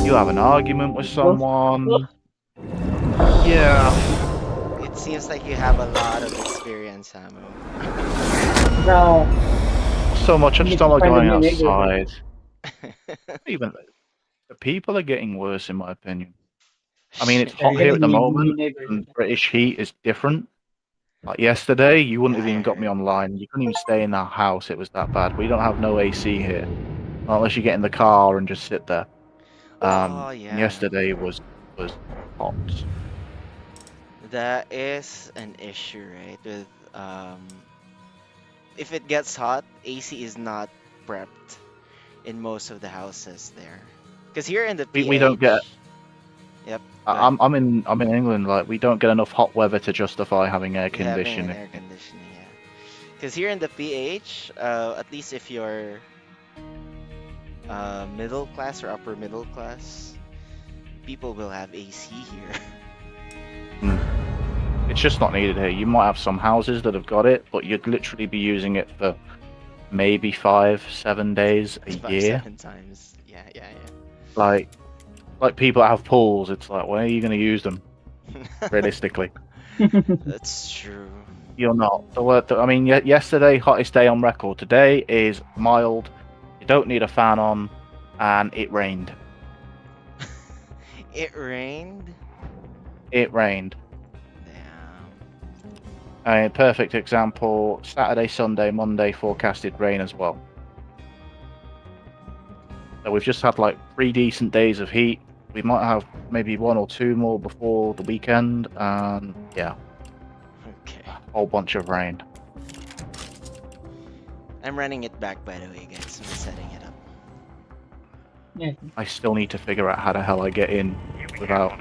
you have an argument with Oh, someone. Yeah, It seems like you have a lot of experience, Samu. no, so much. I you just need don't to like find a going new neighborhood. outside. Even the people are getting worse, in my opinion. I mean, it's They're hot here at Shit. getting the new moment, neighborhood. and British heat is different. Like yesterday, you wouldn't Yeah, have I even got me heard. online. You couldn't even stay in our house. It was that bad. We don't have no AC here, not unless you get in the car and just sit there. Oh, And yeah. yesterday was hot. That is an issue, right? With if it gets hot, AC is not prepped in most of the houses there. Because here in the We don't get. PH, yep, go ahead. I'm in England. Like we don't get enough hot weather to justify having air Having an conditioning. air conditioning, yeah. Because here in the PH, at least if you're middle class or upper middle class, people will have AC here. Mm. It's just not needed here. You might have some houses that have got it, but you'd literally be using it for maybe 5, 7 days a Five, year. 7 times. Yeah, yeah, Like people that have pools, it's like, when are you going to use them? yeah. Realistically, That's true. you're not. I mean, yesterday, hottest day on record. Today is mild. You don't need a fan on, and it rained. It rained. It rained. Damn. A perfect example. Saturday, Sunday, Monday forecasted rain as well. So we've just had like 3 decent days of heat. We might have maybe 1 or 2 more before the weekend, and yeah, Okay. a whole bunch of rain. I'm running it back, by the way, guys. I'm setting it up. Yeah. I still need to figure out how the hell I get in without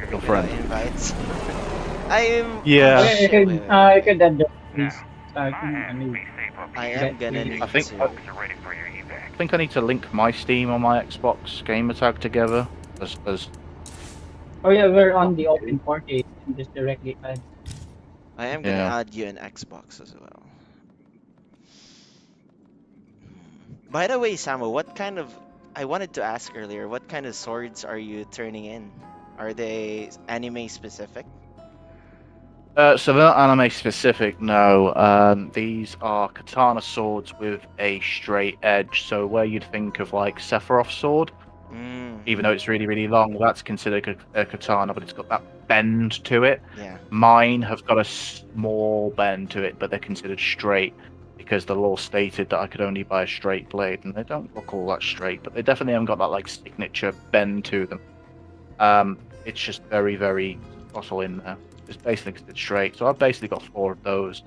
your Without friend. invites. I am. Yeah. Oh, I shit, could, wait, wait. I could add the things. So I can, I am gonna need I think to. I think I need to link my Steam on my Xbox gamer tag together as oh yeah, we're on the open party. And just directly add. I am gonna yeah. add you an Xbox as well. By the way, Samu, what kind of? I wanted to ask earlier. What kind of swords are you turning in? Are they anime specific? So they're not anime specific, no. These are katana swords with a straight edge. So where you'd think of like Sephiroth's sword, Mm, even though it's really, really long, that's considered a katana, but it's got that bend to it. yeah. Mine have got a small bend to it, but they're considered straight because the law stated that I could only buy a straight blade, and they don't look all that straight, but they definitely haven't got that like signature bend to them. It's just very, very subtle in there. It's basically 'cause it's straight. So I've basically got 4 of those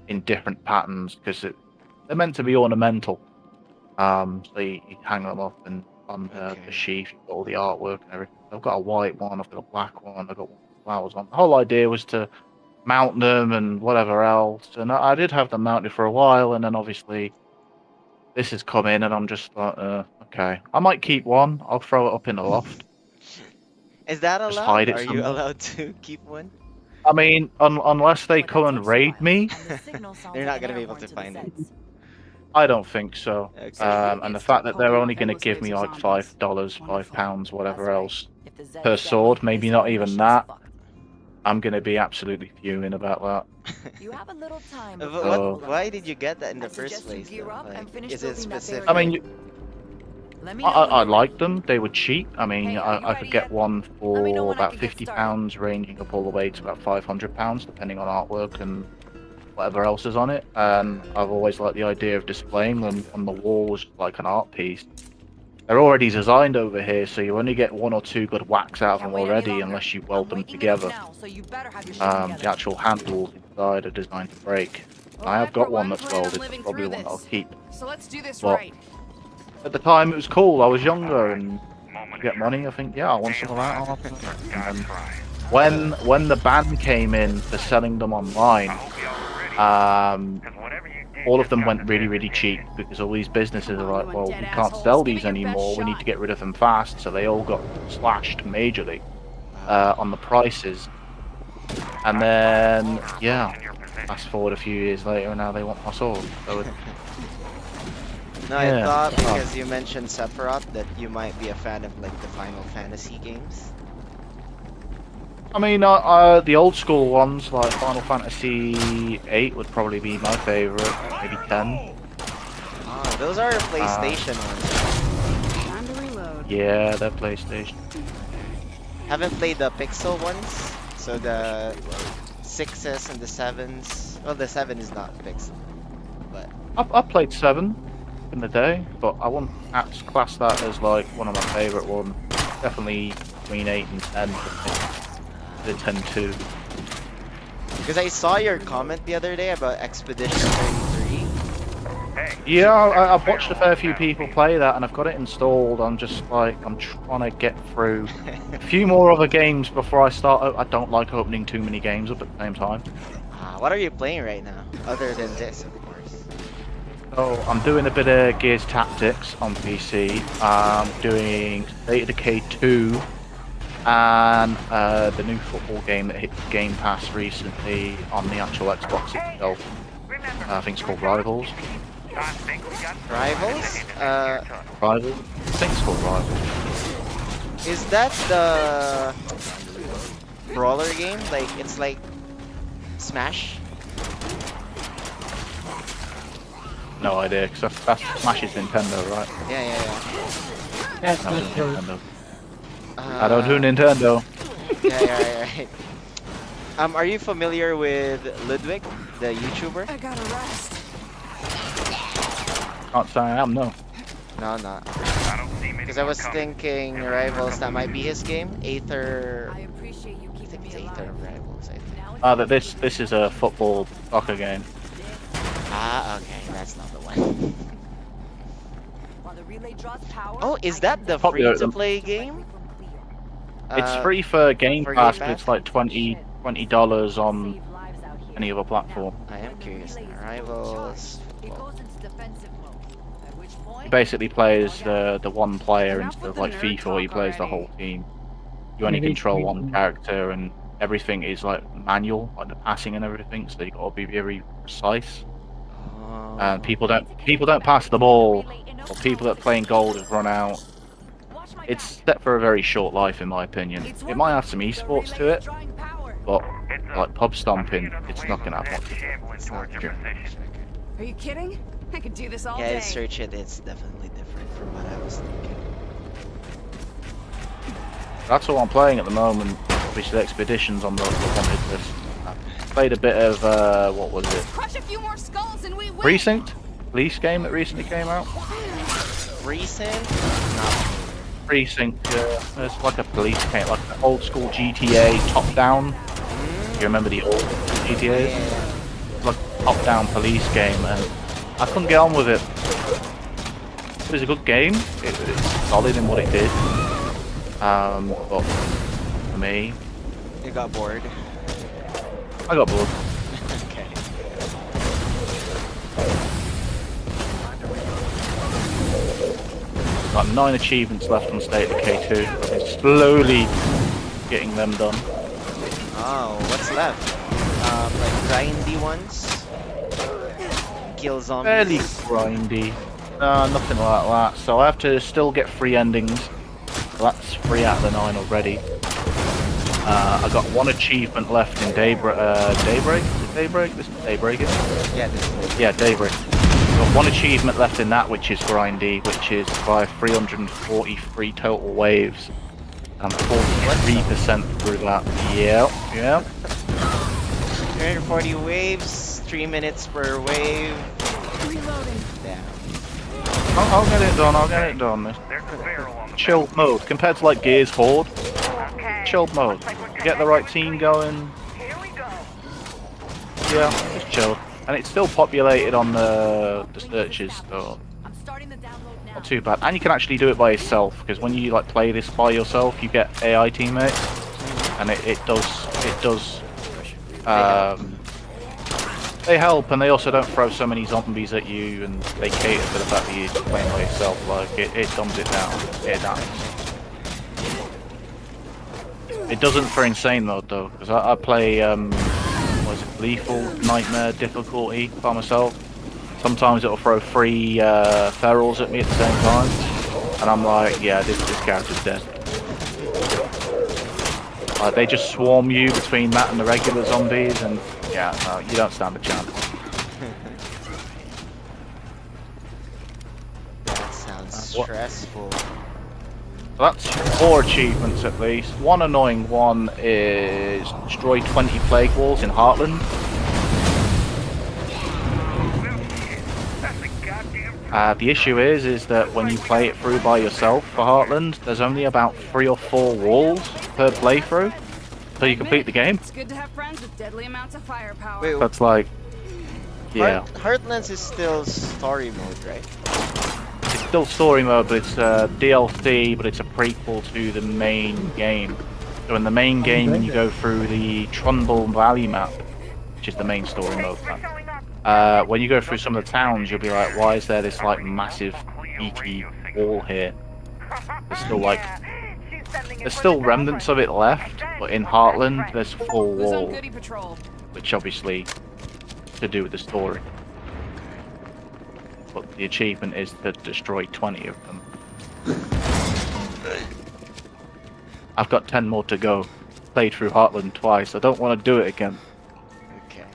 in different patterns because they're meant to be ornamental. So you hang them up and on the Okay. sheath, you've got all the artwork and everything. I've got a white one, I've got a black one, I've got one with flowers on. The whole idea was to mount them and whatever else. And I did have them mounted for a while, and then obviously this has come in, and I'm just like, okay. I might keep one. I'll throw it up in the loft, Is that just allowed? hide it Are you somewhere. allowed to keep one? I mean, unless they come and raid me, You're not gonna be able to find it. I don't think so. Okay. And the fact that they're only going to give me like $5, £5, whatever else per sword, maybe not even that, I'm going to be absolutely fuming about that. You have a little time. But before Oh. all of why this. did you get that in the I first suggest you place? gear Though? up and Like, finish is it building that specific? I mean, Let me know when I you're liked ready. them. They were cheap. I mean, Hey, are you I ready could get yet? one Let me know for when I about can get £50, ranging up all the way to about £500, depending on artwork and whatever else is on it. And I've always liked the idea of displaying them on the walls like an art piece. They're already designed over here, so you only get 1 or 2 good whacks out of Can't them wait any already longer. unless you I'm weld them waking it up together. now, so you better have your shit The together. actual handles inside are designed to break. Well, I have for got one one that's plan on welded, living that's probably the through one I'll this. keep. So let's do this But right. at the time, it was cool. I was younger, and to get money, I think, yeah, I want some of that. I'll have some of that. And then when the ban came in for selling them online, all of them went really, really cheap because all these businesses are like, well, we can't sell these anymore. We need to get rid of them fast. So they all got slashed majorly on the prices. And then, yeah, fast forward a few years later, and now they want my sword. So No, I Yeah. thought Oh. because you mentioned Sephiroth that you might be a fan of like the Final Fantasy games. I mean, the old school ones like Final Fantasy 8 would probably be my favorite. Maybe 10. Oh, those are PlayStation ones. Time to reload. Yeah, they're PlayStation. Haven't played the Pixel ones, so the 6s and the 7s. Well, the 7 is not Pixel, but I played 7 in the day, but I wouldn't class that as like one of my favorite ones. Definitely between 8 and 10. The 10 2. because I saw your comment the other day about Expedition 33. Yeah, I've watched a fair few people play that, and I've got it installed. I'm just like, I'm trying to get through a few more other games before I start. I don't like opening too many games up at the same time. What are you playing right now, other than this, of course? So I'm doing a bit of Gears Tactics on PC. I'm doing State of Decay 2, and the new football game that hit Game Pass recently on the actual Xbox itself. I think it's called Rivals. Rivals? Rivals? I think it's called Rivals. Is that the brawler game? Like, it's like Smash? No idea, because that's Smash's Nintendo, right? Yeah, yeah, Yeah, That was Nintendo. yeah. I don't do Nintendo. Yeah, yeah, right. Are you familiar with Ludwig, the YouTuber? I gotta rest. Can't say I am, no. No, not. Because I was thinking Rivals, that might be his game. Aether. I appreciate you I keeping think me it's Aether alive. of Rivals, I think. Now That this is a football soccer game. Okay, that's not the one. while the relay draws power, Oh, is I that can the definitely Popular- free-to-play keep game? from clear. It's Uh, free for Game for Pass, Game but it's Pass? like $20 on Save lives out here. any other platform. Now, I am when the curious relay now. is Rivals. It goes into defensive mode. At which point, You basically play as the one player Enough instead with of the like nerd FIFA, where you talk play as the already. whole team. You only control one character, and everything is like manual, like the passing and everything. So you got to be very precise. And people don't pass the ball, or people that play in gold have run out. watch my It's back. set for a very short life, in my opinion. It's It might have some working. The esports to relay it, is drawing power. but like pub stomping, it's not gonna have much. It's not true. Are you kidding? I could do this all Yeah, day. search it. It's definitely different from what I was thinking. That's all I'm playing at the moment. Obviously, Expeditions on the wanted list. I played a bit of what was it? Crush a few more skulls and we win. Precinct, police game that recently came out. Recent? Not Precinct, it's like a police game, like an old school GTA top down. You remember the old GTAs? It's like a top down police game, and I couldn't get on with it. It was a good game. It was solid in what it did. But for me, You got bored. I got bored. Okay. Got 9 achievements left on State of Decay 2. I'm slowly getting them done. Oh, what's left? Like grindy ones? Kill zombies? Fairly grindy. Nothing like that. So I have to still get 3 endings. So that's 3 out of the 9 already. I got 1 achievement left in Daybreak. Daybreak? Is it Daybreak? This is Daybreak, isn't it? Yeah, this one. Yeah, Daybreak. Got 1 achievement left in that, which is grindy, which is by 343 total waves. I'm 43% through that. Yeah. 340 waves, 3 minutes per wave. Reloading. Damn. I'll get it done. This chilled mode compared to like Gears Horde. Chilled mode. You get the right team going. Yeah, just chilled. And it's still populated on the searches, so I'm starting the download now. not too bad. And you can actually do it by yourself, because when you like play this by yourself, you get AI teammates, and it does. They help, and they also don't throw so many zombies at you, and they cater for the fact that you're playing by yourself. Like it dumbs it down. It down. It doesn't for insane mode though, because I play what is it, lethal nightmare difficulty by myself, Sometimes it'll throw 3 ferals at me at the same time, and I'm like, yeah, this character's dead. They just swarm you between that and the regular zombies, and yeah, no, you don't stand a chance. That sounds stressful. That's 4 achievements at least. One annoying one is destroy 20 plague walls in Heartland. The issue is that when you play it through by yourself for Heartland, there's only about 3 or 4 walls per playthrough, so you complete the game. It's good to have friends with deadly amounts of firepower. Wait, That's like, yeah, Heartlands is still story mode, right? it's still story mode, but it's DLC, but it's a prequel to the main game. So in the main game, you go through the Trundle Valley map, which is the main story mode map. When you go through some of the towns, you'll be like, why is there this like massive beaky wall here? There's still remnants of it left, but in Heartland there's full Who's on wall, Goody Patrol? which obviously to do with the story. But the achievement is to destroy 20 of them. I've got 10 more to go. Played through Heartland twice. I don't want to do it again. Okay.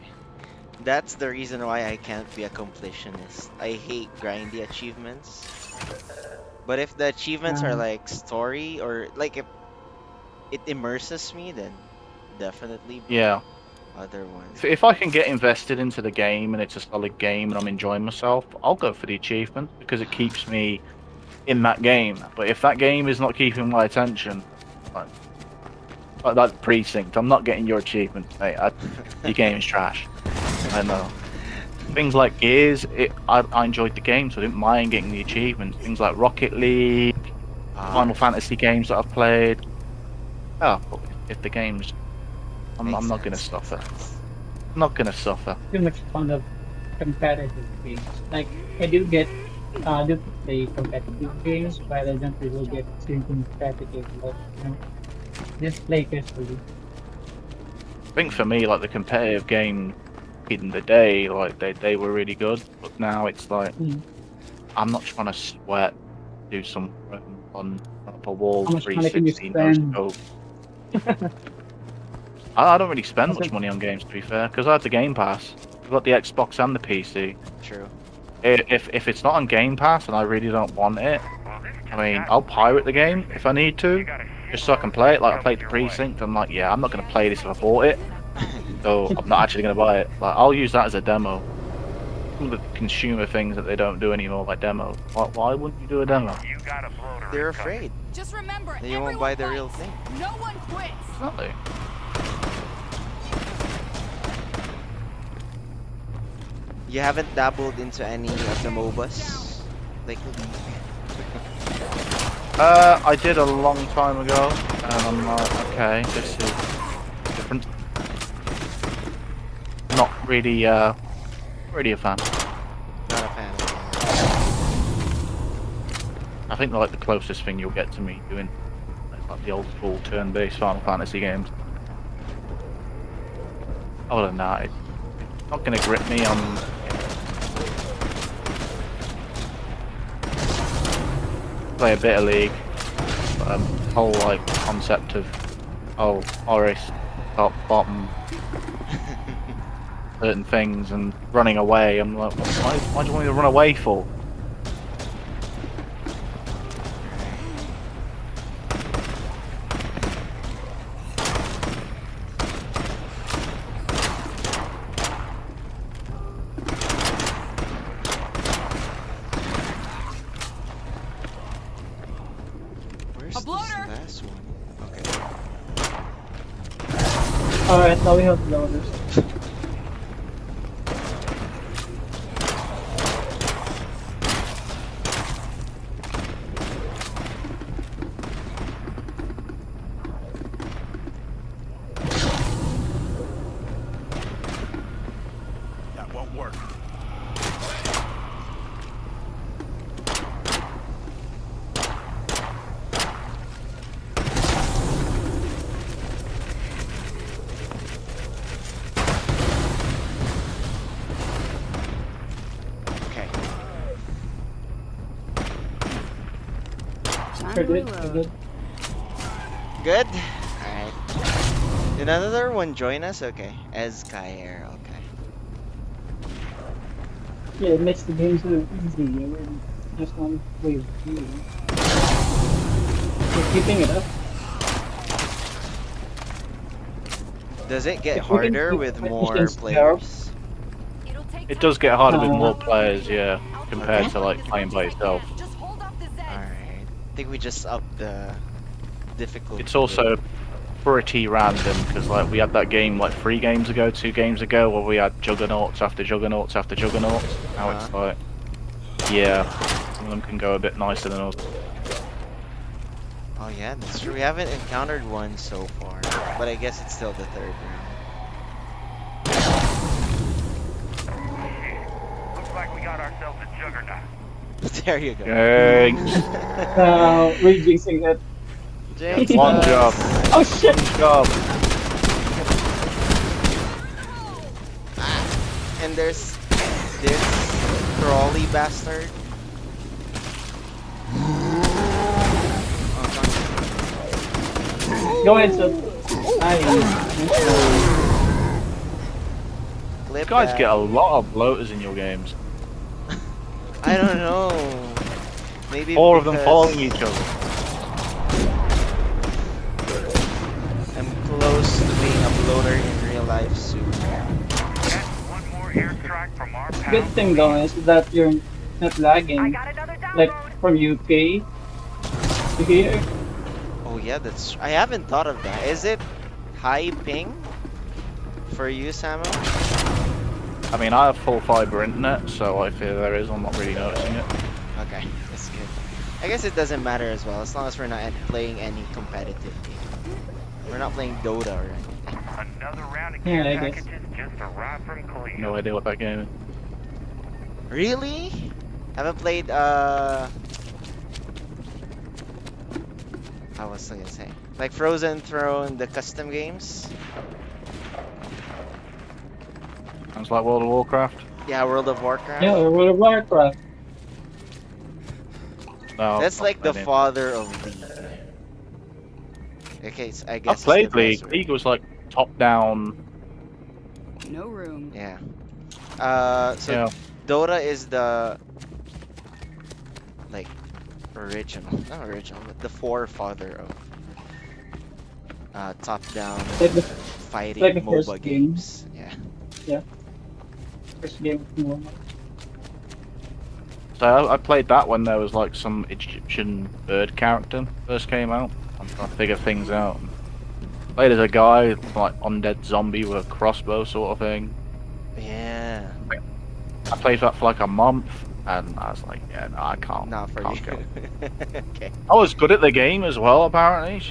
That's the reason why I can't be a completionist. I hate grindy achievements. But if the achievements are like story or like if it immerses me, then definitely. Yeah. Other ones. If I can get invested into the game and it's a solid game and I'm enjoying myself, I'll go for the achievement because it keeps me in that game. But if that game is not keeping my attention, like that precinct, I'm not getting your achievement, mate. Your game is trash. I know. Things like Gears, I enjoyed the game, so I didn't mind getting the achievement. Things like Rocket League, Final Fantasy games that I've played. Oh, but if the game's, I'm not gonna suffer. I'm not gonna suffer. Too much fun of competitive games. Like I do get do play competitive games, but I don't really get too competitive. But you know, just play casually. I think for me, like the competitive game in the day, like they were really good, but now it's like I'm not trying to sweat, do some on up a wall How much money can you 360 spend? no scope. I don't really spend much money on games, to be fair, because I have the Game Pass. I've got the Xbox and the PC. True. If it's not on Game Pass and I really don't want it, I mean, I'll pirate the game if I need to, just so I can play it. Like I played the Precinct, I'm like, yeah, I'm not gonna play this if I bought it, so I'm not actually gonna buy it. Like I'll use that as a demo. Some of the consumer things that they don't do anymore, like demos. Why wouldn't you do a demo? They're afraid. Just remember, Then you won't buy the real thing. No one quits. Exactly. You haven't dabbled into any of the MOBAs? Like I did a long time ago, and I'm like, okay, this is different. Not really, really a fan. not a fan of it. I think they're like the closest thing you'll get to me doing like the old school turn-based Final Fantasy games. Other than that, it's not gonna grip me on. Play a bit of League, but the whole like concept of Horace top bottom certain things and running away, I'm like, why do you want me to run away for? Where's A this bloater! last one? Alright, now we have loaders. That won't work. Time We're to good. We're reload. good. Good? Alright. Did another one join us? Okay. Ezkair, okay. Yeah, it makes the game so easy. We're just one way of playing. We're keeping it up. Does it get If we can harder keep with the more missions up, players? It'll take It time does to get harder with Uh, more players, yeah, compared Okay. to like playing by yourself. Just hold off the Zeds. Alright. I think we just upped the difficulty. It's also pretty random because like we had that game like 3 games ago, 2 games ago, where we had juggernauts after juggernauts after juggernauts. Now it's like, yeah, some of them can go a bit nicer than others. Oh yeah, that's true. We haven't encountered one so far, but I guess it's still the third round. Looks like we got ourselves a juggernaut. There you go. Thanks. we're jinxing it. Jinx One us. job. Oh shit! Good job. And there's this crawly bastard. Go ahead, sir. Nice. Clip You guys that. get a lot of bloaters in your games. I don't know. Maybe 4 of them because following each other. I'm close to being a bloater in real life soon. That's one more airstrike from our pal. Good thing though is that you're not lagging. got another download. Like from UK to here. Oh yeah, that's. I haven't thought of that. Is it high ping for you, Samuel? I mean, I have full fiber internet, so I fear there is. I'm not really noticing it. Okay, that's good. I guess it doesn't matter as well, as long as we're not playing any competitive game. We're not playing Dota or anything. Another round of Yeah, care I guess. packages just arrived from Cleo. No idea what that game is. Really? Haven't played, I was gonna say. Like Frozen Throne, the custom games? Sounds like World of Warcraft. Yeah, World of Warcraft. Yeah, World of Warcraft. No, That's not like the played it. father of League. Okay, so I guess I've it's played the League. best League was like top down. No room. Yeah. So Yeah. Dota is the like original, not original, but the forefather of top-down Like the fighting like the first MOBA game. games. Yeah. first game of MOBA. So I played that when there was like some Egyptian bird character first came out. I'm trying to figure things out. Played as a guy, like undead zombie with a crossbow sort of thing. Yeah. I played that for like a month, and I was like, yeah, no, I can't. Not for can't you. go. Okay. I was good at the game as well, apparently.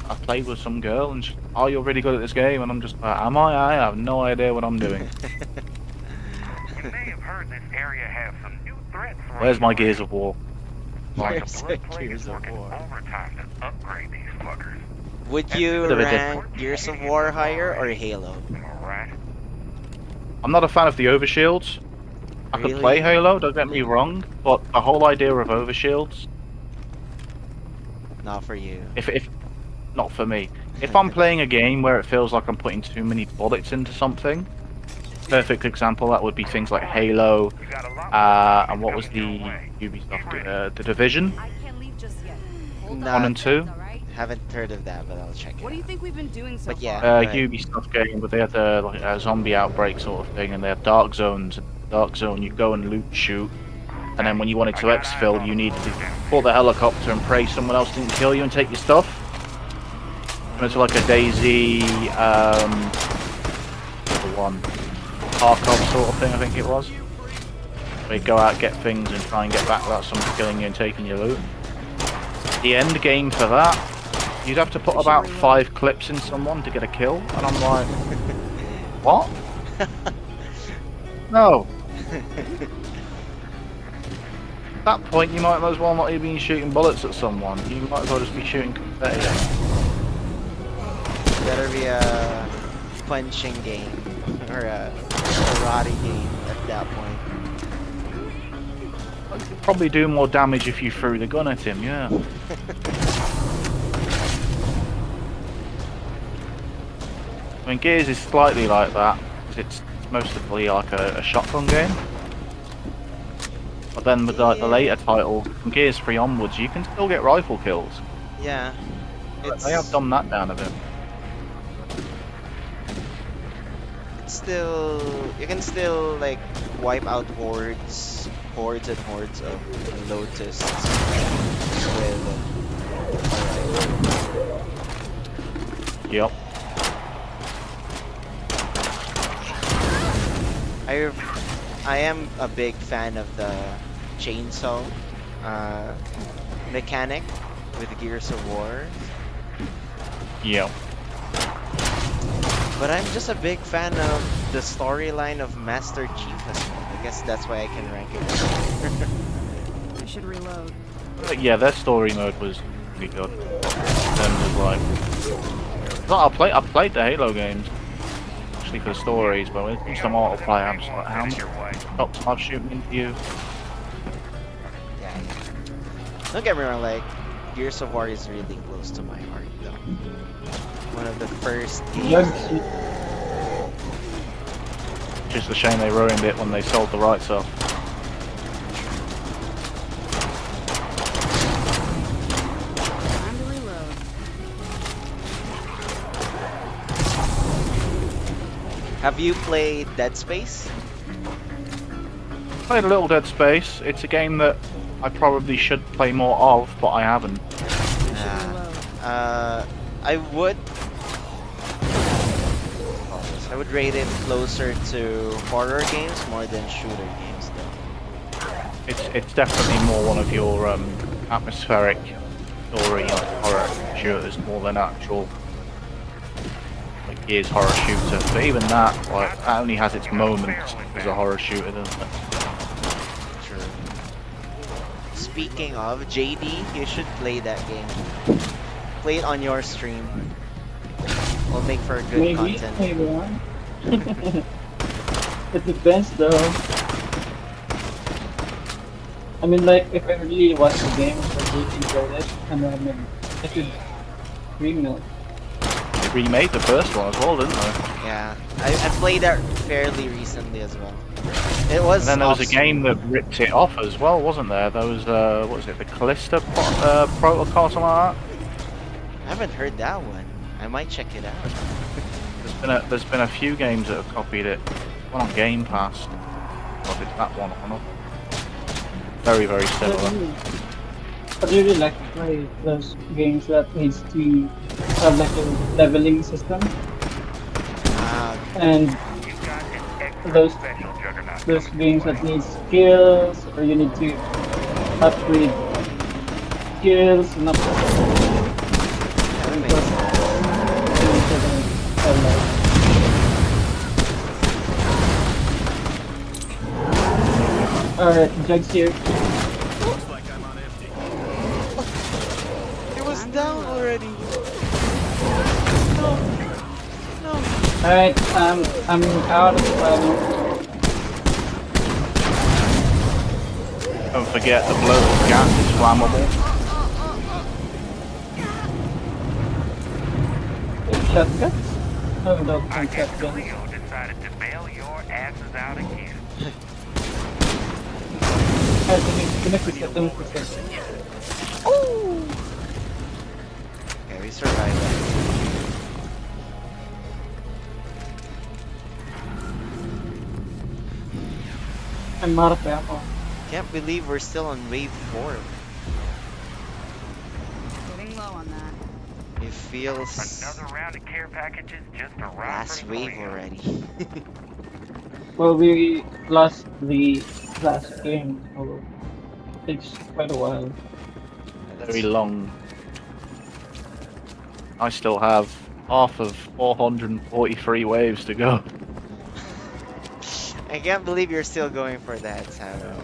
I played with some girl, and she, oh, you're really good at this game, and I'm just like, am I? I have no idea what I'm doing. You may have heard this area has some new threats. Where's my running Gears of War? around. Where's The the Blood Plague Gears is of working War? overtime to upgrade these fuckers. Would you Bit of a rank Gears of War higher or Halo? Alright. I'm not a fan of the overshields. I could play Really? Halo, don't get me wrong, but the whole idea of overshields, Not for you. if not for me. If I'm playing a game where it feels like I'm putting too many bullets into something, perfect example that would be things like Halo, You got a lot more and what was the coming your way. Ubisoft, the Division I can't leave just yet. Hold Nah. on. 1 and 2. All right? Haven't heard of that, but I'll check it What do you out. think we've been doing so But yeah. far? Right. Ubisoft game, but they had the like a zombie outbreak sort of thing, and they had dark zones. Dark zone, you go and loot shoot, and then when you wanted to exfil, you needed to pull the helicopter and pray someone else didn't kill you and take your stuff. And it's like a Daisy, the one, Tarkov sort of thing, I think it was. Where you go out, get things, and try and get back without someone killing you and taking your loot. The end game for that, you'd have to put about 5 clips in someone to get a kill, and I'm like, what? No. At that point, you might as well not even be shooting bullets at someone. You might as well just be shooting confetti. Better be a punching game or a karate game at that point. You'd probably do more damage if you threw the gun at him, yeah. I mean, Gears is slightly like that, because it's mostly like a shotgun game. But then with like the later titles, from Gears 3 onwards, you can still get rifle kills. Yeah. They have dumbed that down a bit. It's still, you can still like wipe out hordes and hordes of lotusts with Yep. I am a big fan of the chainsaw mechanic with Gears of War, Yep. but I'm just a big fan of the storyline of Master Chief as well. I guess that's why I can rank it. I should reload. But yeah, their story mode was really good. In terms of like, well, I played the Halo games actually for the stories, but when it comes to multiplayer, I'm just like, how Your way. many shots am I shooting into you? Yeah. Don't get me wrong, like Gears of War is really close to my heart though. One of the first games. Jugs, Just a shame they ruined it when they sold the rights off. Time to reload. Have you played Dead Space? Played a little Dead Space. It's a game that I probably should play more of, but I haven't. I should reload. I would rate it closer to horror games more than shooter games though. It's definitely more one of your atmospheric story like horror shooters more than actual like Gears horror shooter. But even that, like, that only has its moments as a horror shooter, doesn't it? True. Speaking of, JD, you should play that game. Play it on your stream. Will make for good maybe, content. maybe one. It depends though. I mean, like, if I really watch the game, I really enjoy it, and then I should remake. They remade the first one as well, didn't they? Yeah, I played that fairly recently as well. It was. And then there was a awesome. game that ripped it off as well, wasn't there? There was what was it, the Callista Protocol, something like that? I haven't heard that one. I might check it out. There's been a few games that have copied it. One on Game Pass. Or it's that one or not? Very, very similar. I'd really like to play those games that needs to have like a leveling system, and You've got an extra Those- special juggernaut those coming games your that way. need skills, or you need to upgrade skills and upgrade. Yeah, that makes sense. Alright, Jugs here. It was down already. No. No. Alright, I'm out of ammo. Don't forget the bloated gas is flammable. Shotguns? Oh, no, I guess shotguns. Leo decided to bail your asses out again. Alright, connect with them for first. Okay, we survived that. I'm out of ammo. Can't believe we're still on wave 4. Getting low on that. It feels Another round of care packages just arrived last from wave Leo. already. Well, we lost the last game, so it takes quite a while. Very long. I still have half of 443 waves to go. I can't believe you're still going for that, Taro.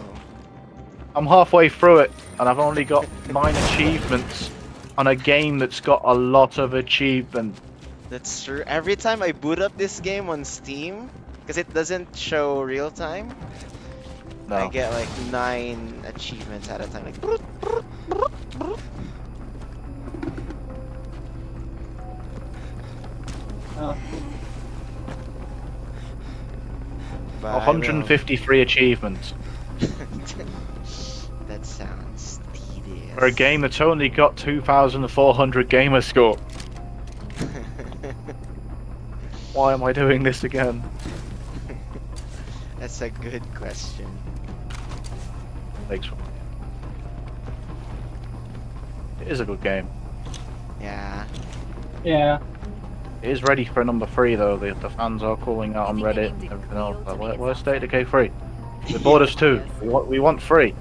I'm halfway through it, and I've only got 9 achievements on a game that's got a lot of achievements. That's true. Every time I boot up this game on Steam, because it doesn't show real time, No. I get like 9 achievements at a time. Like, Oh, but I will- 153 achievements. That sounds tedious. For a game that's only got 2,400 gamer score. Why am I doing this again? That's a good question. Thanks. It is a good game. Yeah. yeah. It is ready for number 3 though. The fans are calling out on Reddit and everything else. Like, where's State of Decay 3? They bought us 2. We want 3.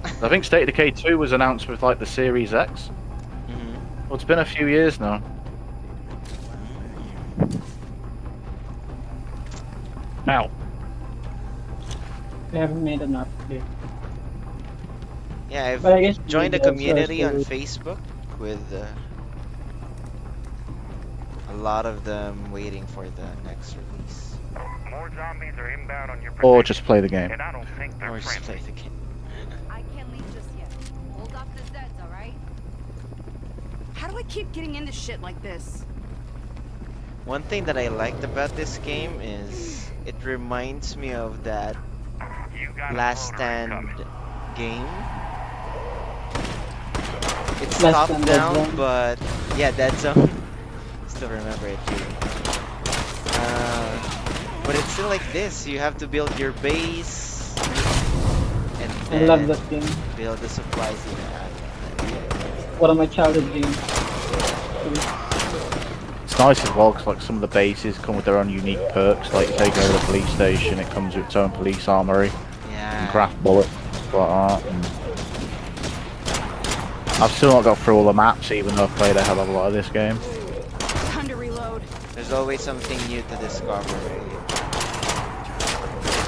I think State of Decay 2 was announced with like the Series X. Mm-hmm. Well, it's been a few years now. Now, They haven't made an update. Yeah, But I guess I've joined a the devs are community on still- Facebook with a lot of them waiting for the next release. More zombies are inbound on your or position, just play the game. and I don't think they're Or just friendly. play the game. I can't leave just yet. Hold off the Zeds, alright? How do I keep getting into shit like this? One thing that I liked about this game is it reminds me of that You got a Last loader Stand incoming. game. It's Last top Stand Dead down, Zone. but yeah, Dead Zone. Still remember it too. But it's still like this. You have to build your base and I love then that game. build the supplies you have. One of my childhood games. It's nice as well because like some of the bases come with their own unique perks. Like you take over the police station, it comes with its own police armory. You Yeah. can craft bullets like that. And I've still not got through all the maps, even though I've played a hell of a lot of this game. Time to reload. There's always something new to discover.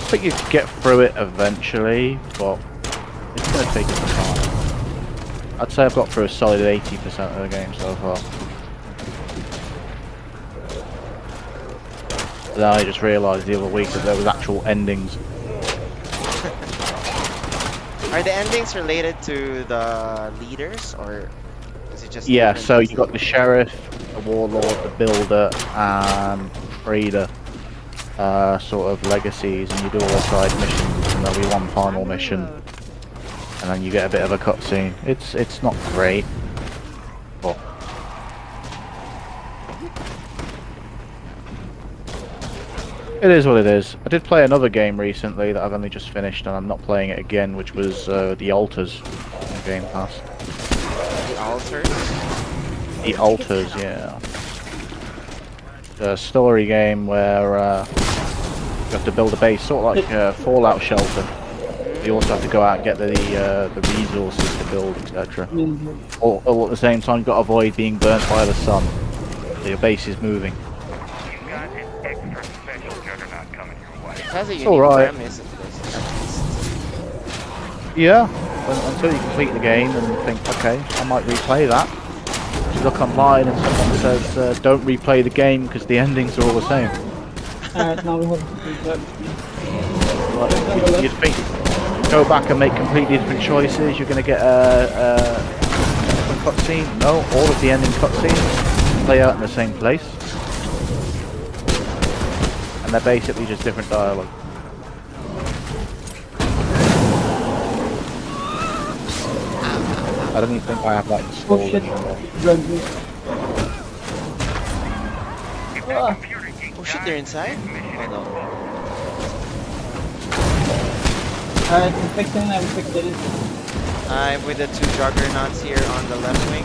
I think you can get through it eventually, but it's going to take some time. I'd say I've got through a solid 80% of the game so far. Then I just realised the other week that there was actual endings. Are the endings related to the leaders, or is it just Yeah, different so things? you got the sheriff, the warlord, the builder, and trader sort of legacies, and you do all the side missions, and there'll be one final Time to mission, reload. and then you get a bit of a cutscene. It's not great, but it is what it is. I did play another game recently that I've only just finished, and I'm not playing it again, which was The Alters on Game Pass. The altars? The Alters, yeah. A story game where you have to build a base, sort of like a Fallout shelter. You also have to go out and get the resources to build, etc. All at the same time, you've got to avoid being burnt by the sun. So your base is moving. You got an extra special juggernaut coming your way. It has a It's unique alright. premise, at least. Yeah, until you complete the game and think, okay, I might replay that. You look online and someone says, don't replay the game because the endings are all the same. Alright, now we have to do that. Like, you'd think, go back and make completely different choices, you're going to get a cutscene. No, all of the ending cutscenes play out in the same place. And they're basically just different dialogue. I don't even think I have that installed Oh shit. anymore. Drug me. If that Ah. computer geek Oh shit, dies, they're inside? this mission Oh is no. Alright, I'm fixing it. I'm with the 2 juggernauts here on the left wing.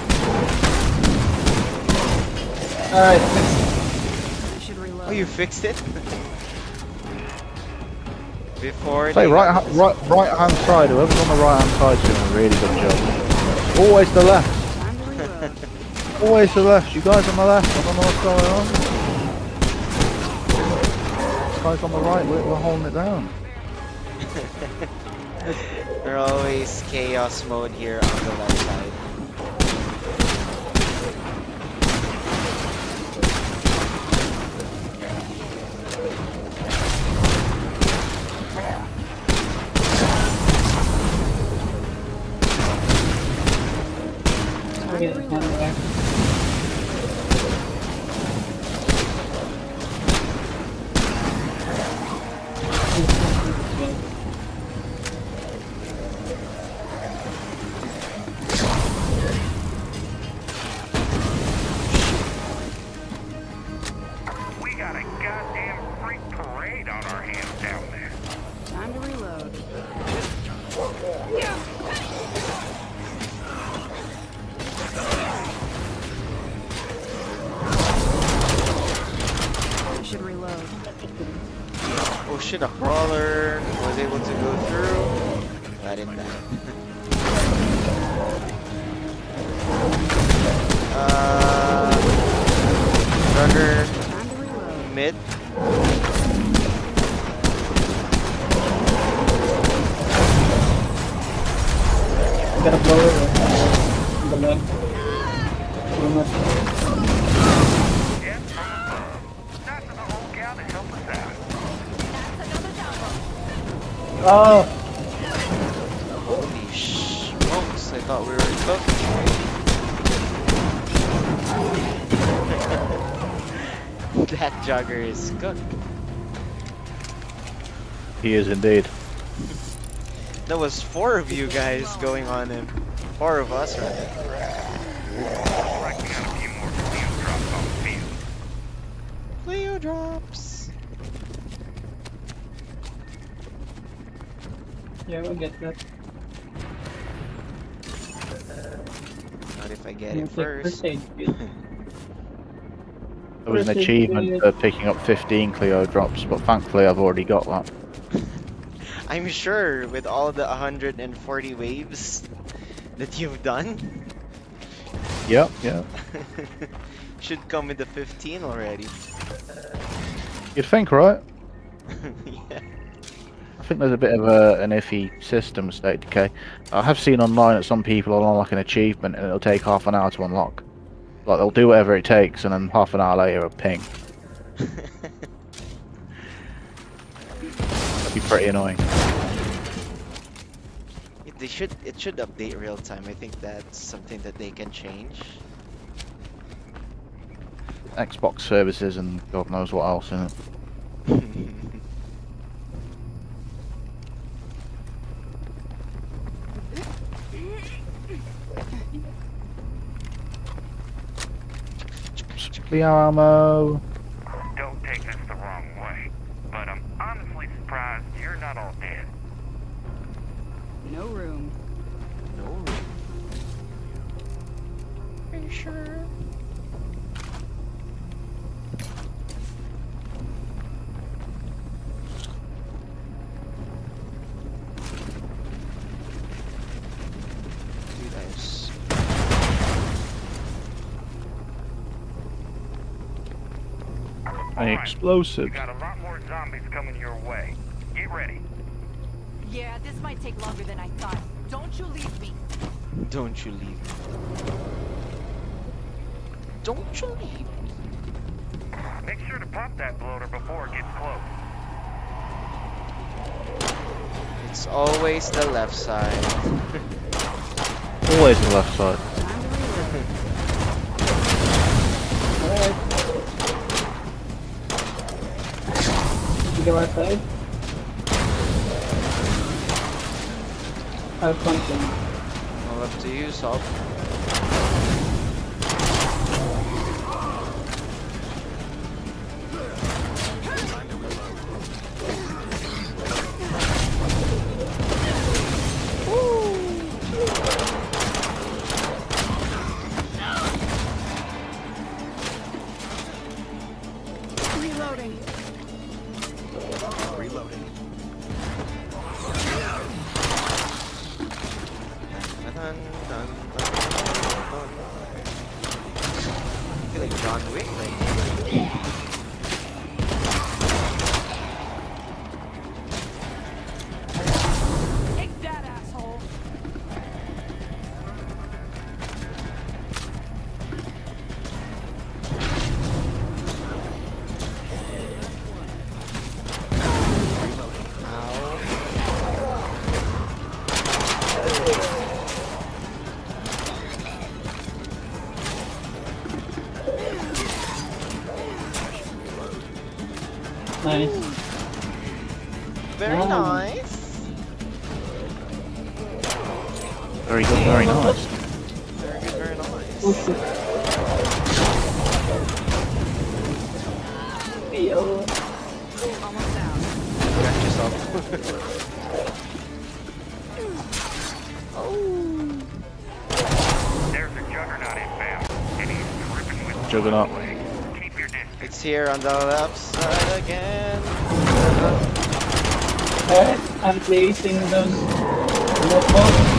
Alright, I should reload. Oh, you fixed it? Before Say they right hand side, whoever's on the right hand side is doing a really good job. Always the left. Time to reload. Always the left. You guys on the left. I don't know what's going on. This guy's on the right. We're holding it down. They're always chaos mode here on the left side. We got a goddamn freak parade on our hands down there. Time to reload. I should reload. Oh shit, a crawler was able to go through. I didn't die. Runner Time to reload. mid. Gotta blow it on the left. Too much. Yep, from above. Not to the whole gal to help us out. Oh! Holy smokes, I thought we were cooked. That jogger is cooked. He is indeed. There was 4 of you guys going on him. 4 of us, rather. Looks like we got a few more Cleo drops on the field. Cleo drops. Yeah, we'll get that. Not if I get We'll it take first. aid kit. There was an First aid achievement kit. for picking up 15 Cleo drops, but thankfully I've already got that. I'm sure with all the 140 waves that you've done, Yep, yeah. should come with the 15 already. You'd think, right? Yeah. I think there's a bit of an iffy system with State Decay. I have seen online that some people will unlock an achievement and it'll take half an hour to unlock. Like, they'll do whatever it takes and then half an hour later it'll ping. That'd be pretty annoying. It should update real time. I think that's something that they can change. Xbox services and God knows what else in it. Cleo ammo. Don't take this the wrong way, but I'm honestly surprised you're not all dead. No room. No room. Are you sure? Nice. Any Alright, explosives? we got a lot more zombies coming your way. Get ready. Yeah, this might take longer than I thought. Don't you leave me. Don't you leave. Don't you leave. Make sure to pop that bloater before it gets close. It's always the left side. Always the left side. Alright. You go outside? I'll continue. All up to you, Salt. Reloading. Reloading. Dun, dun, dun, dun. I feel like John Wick right now. Take that, asshole. Nice. Very Ah. nice. Very good, very nice. Very good, very nice. Oh, shit. Yo. Almost down. Got yourself. There's a juggernaut inbound, and he's dripping with Juggernaut. blood. Keep your distance. It's here on the left side again. Alright, I'm placing those notebooks.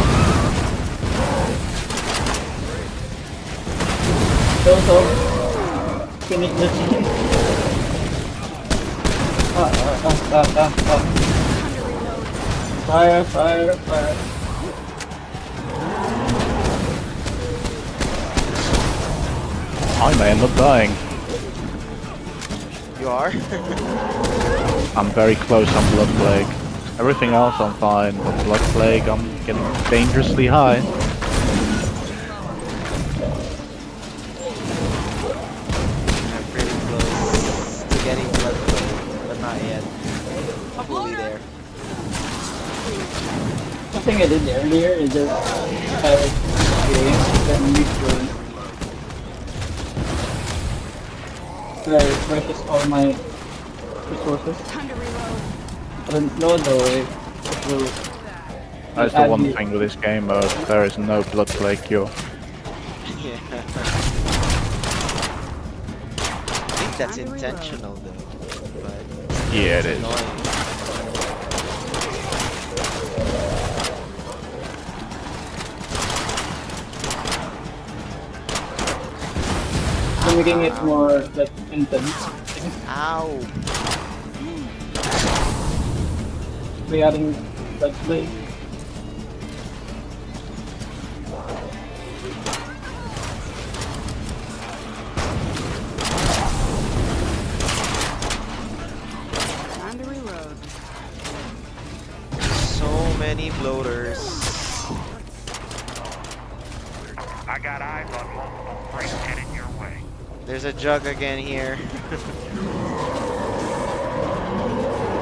Those all finish the scene. Fire, fire, fire. I may end up dying. You are? I'm very close on Blood Plague. Everything else I'm fine, but Blood Plague I'm getting dangerously high. I'm pretty close to getting blood flow, but not yet. Fully there. Something I did earlier is just game then replay. I purchase all my resources. Time to reload. I don't know the way it will That's the add one me- thing with this game mode, there is no Blood Plague cure. Yeah. I think that's Time to reload. intentional though. But Yeah, it's it is. annoying. They're making it more like intense. Ow! By adding like play. Time to reload. So many bloaters. I got eyes on multiple freight headed your way. There's a jug again here.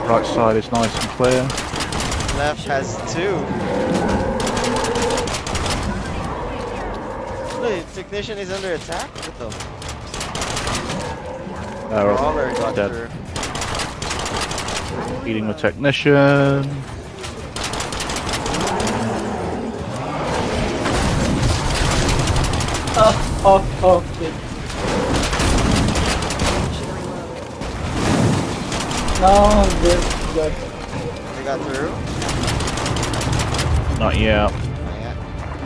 Right side is nice and clear. Left has two. The technician is under attack? What the? Brawler got dead. through. Eating the technician. Oh, shit. No, this good. They got through? Not yet. Not yet.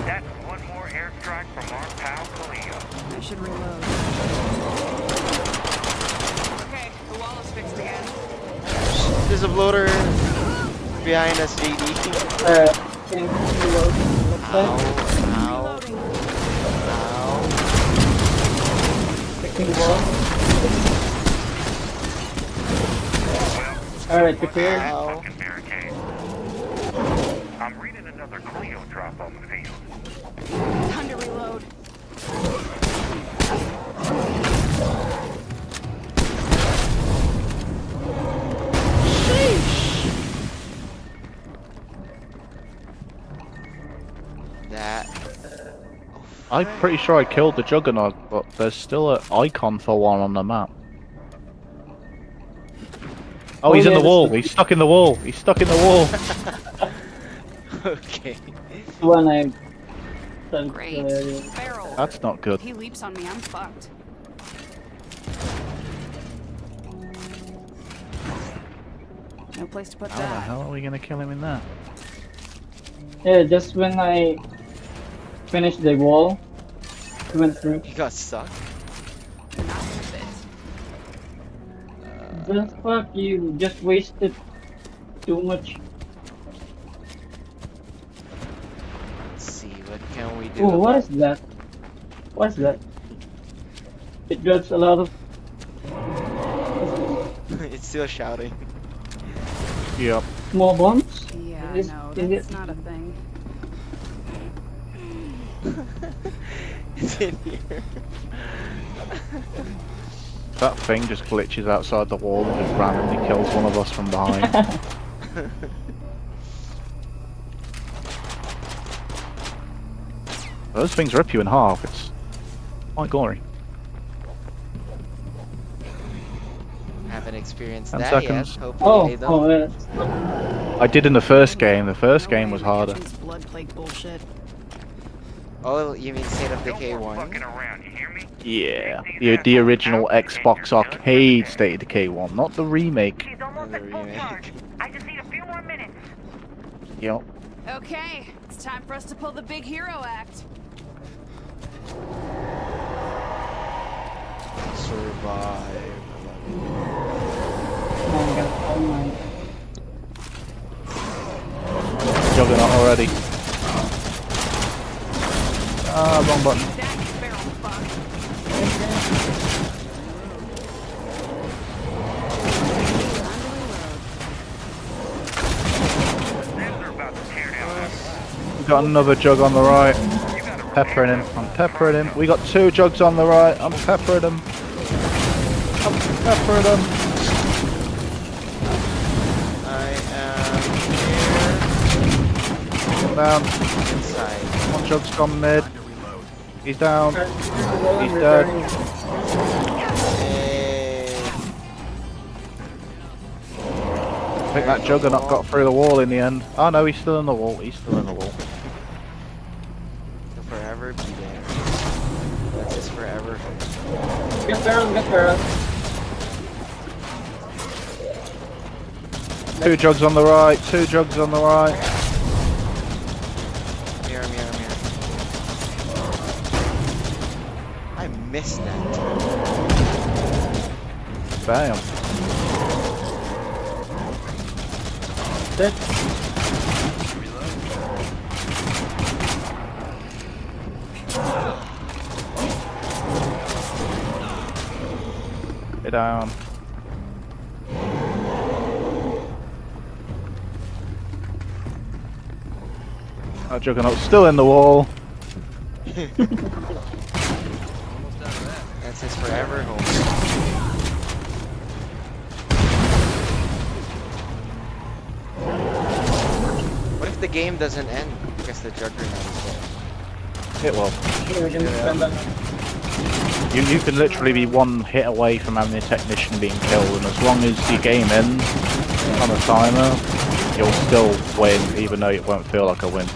That's one more airstrike from our pal Cleo. I should reload. Okay, the wall is fixed again. There's a bloater behind us, JD. Can you reload? Ow, ow, Reloading. ow. Fixing the wall. Alright, prepared. Ow. Fucking barricade. I'm reading another Cleo drop on the field. Time to reload. That. I'm pretty sure I killed the Juggernaut, but there's still an icon for one on the map. Oh, he's in yeah, the wall. this- He's stuck in the wall. He's stuck in the wall. Okay. The one I sent, Great. Barrel. That's not good. If he leaps on me, I'm fucked. No place to put How the that. hell are we gonna kill him in there? yeah, just when I finished the wall, it went through. You got stuck? Not with it. Just fuck you, just wasted too much. Let's see, what can we do? Oh, what is that? What is that? It drops a lot of. It's still shouting. Yep. Small bombs? Yeah, Is- no, is that's it- not a thing. It's in here. That thing just glitches outside the wall and just randomly kills one of us from behind. Those things rip you in half. It's quite gory. Haven't experienced 10 that seconds. yet. Hopefully they don't. I did in the first game. The first game was harder. Blood plague bullshit. Oh, you mean State of Decay No more 1? fucking around, you hear me? Yeah, the original Xbox Arcade State of Decay one, not the remake. He's almost The at full remake. charge. I just need a few more minutes. Yep. Okay, it's time for us to pull the big hero act. Survive. Oh my. Juggernaut already. Ah, wrong button. That barrel fuck. They're about to tear down. We got another jug on the right. You gotta Peppering him. I'm peppering him. We got 2 jugs on the right. I'm peppering him. I'm peppering him. I am here Down. inside. One jug's gone mid. He's down. He's dead. Hey. I think that Juggernaut got through the wall in the end. Oh no, he's still in the wall. He's still in the wall. He'll forever be there. That's his forever. Get barrel, get barrel. 2 jugs on the right. 2 jugs on the right. Mirror, mirror, mirror. I missed that. Bam. Dead. Get down. That Juggernaut's still in the wall. That's his forever home. What if the game doesn't end because the Juggernaut is dead? It will. Here we can spend that. You can literally be 1 hit away from having a technician being killed, and as long as your game ends on a timer, you'll still win, even though it won't feel like a win.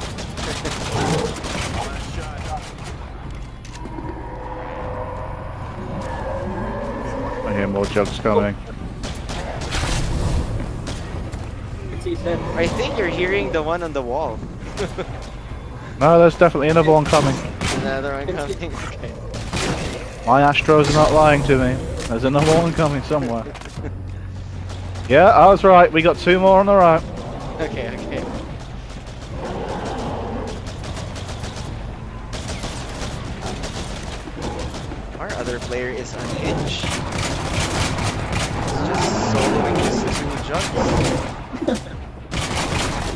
I hear more jugs coming. He said. I think you're hearing the one on the wall. No, there's definitely another one coming. Another one coming. Okay. My Astros are not lying to me. There's another one coming somewhere. Yeah, I was right. We got 2 more on the right. Okay, okay. Our other player is unhinged. He's just soloing his 2 jugs.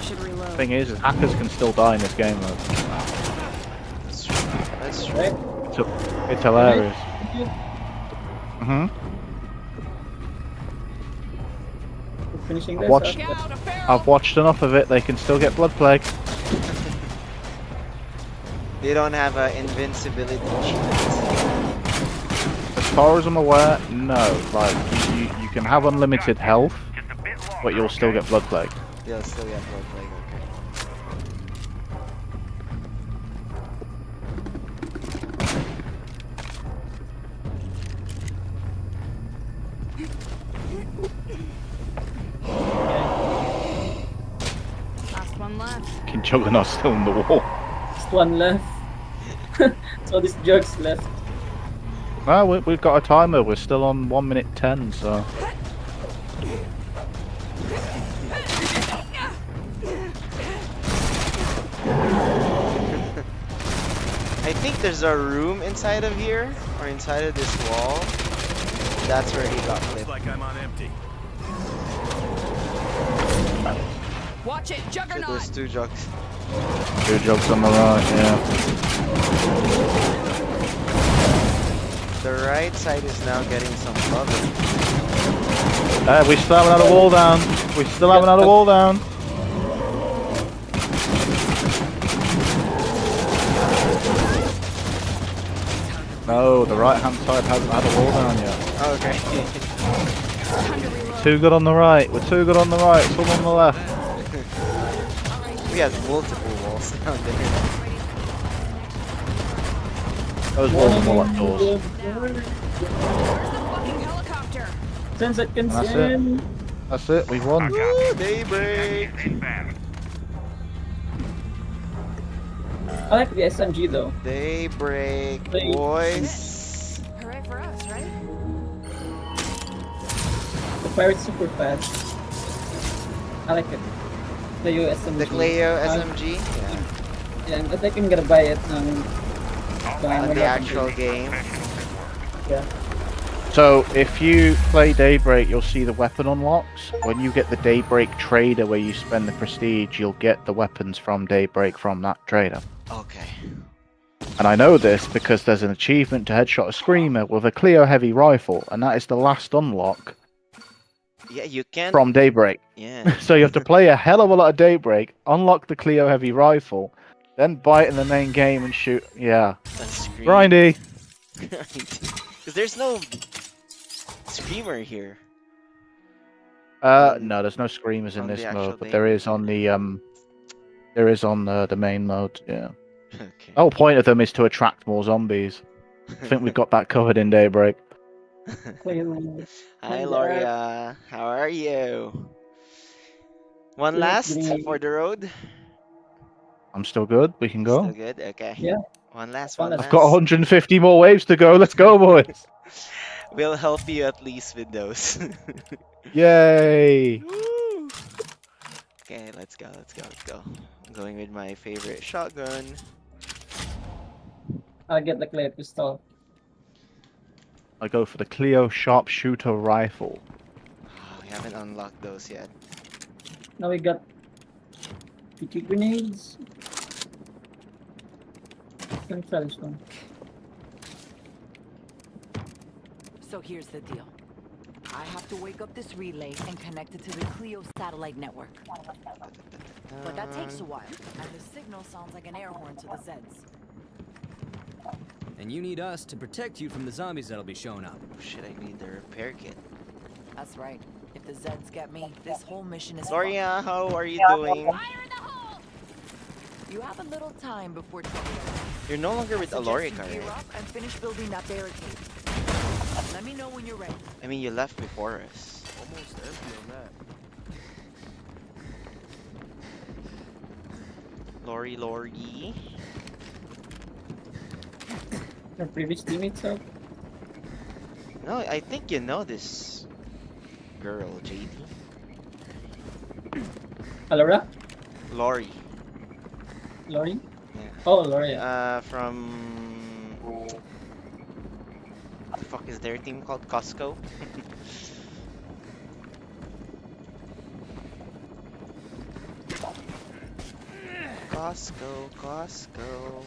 Should reload. Thing is, hackers can still die in this game mode. That's true. That's true. Right? It's hilarious. Mhm. We're finishing I this. watched- up. Look out, a barrel. I've watched enough of it. They can still get blood plague. They don't have an invincibility achievement. As far as I'm aware, no. Like you can have unlimited health, Just a bit longer, but you'll still okay? get blood plague. They'll still get blood plague, Last one left. King Juggernaut's still in the wall. Just 1 left. So this jug's left. No, we've got a timer. We're still on 1 minute 10. So I think there's a room inside of here, or inside of this wall. That's where he got clipped. Like I'm on empty. Watch it, So Juggernaut. there's 2 jugs. 2 jugs on the right. Yeah. The right side is now getting some love. We still haven't had a wall down. We still haven't had a wall down. No, the right hand side hasn't had a wall down yet. Okay. Too good on the right. We're too good on the right. Some on the left. We have multiple walls down there. Those walls are more like doors. Where's the fucking helicopter? Send that And that's it. consent. That's it. We've won. Woo, daybreak! Inbound. I like the SMG though. Daybreak, boys. Hooray for us, right? The pirate's super fast. I like it. The SMG. The Cleo SMG. Yeah, I think I'm gonna buy it On the actual game. Yeah. So if you play Daybreak, you'll see the weapon unlocks. When you get the Daybreak trader where you spend the prestige, you'll get the weapons from Daybreak from that trader. Okay. And I know this because there's an achievement to headshot a screamer with a Clio heavy rifle, and that is the last unlock Yeah, you can. from Daybreak. Yeah. So you have to play a hell of a lot of Daybreak, unlock the Clio heavy rifle, then buy it in the main game and shoot. Yeah. That's Grindy. Because there's no screamer here. No, there's no screamers in On this the actual mode, but there is on the there is on the main mode. Yeah. Okay. The whole point of them is to attract more zombies. I think we've got that covered in Daybreak. Hi, Loria. How are you? One last for the road. I'm still good. We can go. Still good. Okay. Yeah. One last. One One last. I've got 150 more waves to go. Let's go, boys. We'll help you at least with those. Yay! Woo! Okay, let's go. Let's go. Let's go. I'm going with my favorite shotgun. I'll get the clay pistol. I go for the Clio sharpshooter rifle. Oh, we haven't unlocked those yet. Now we got PT grenades. Can try this one. So here's the deal. I have to wake up this relay and connect it to the Clio satellite network. But that takes a while, and the signal sounds like an air horn to the Zeds. And you need us to protect you from the zombies that'll be showing up. Oh shit, I need the repair kit. That's right. If the Zeds get me, this whole mission is Loria, how are you doing? fucked. Fire in the hole! You have a little time before trouble arrives. You're no longer with I suggest Alorica, you gear right? up and finish building that barricade. Let me know when you're ready. I mean, you left before us. Almost empty on that. Lori. Your previous teammates up. No, I think you know this girl, JD. Alora? Lori. Lori? Yeah. Oh, Lori. From what the fuck is their team called? Costco. Costco.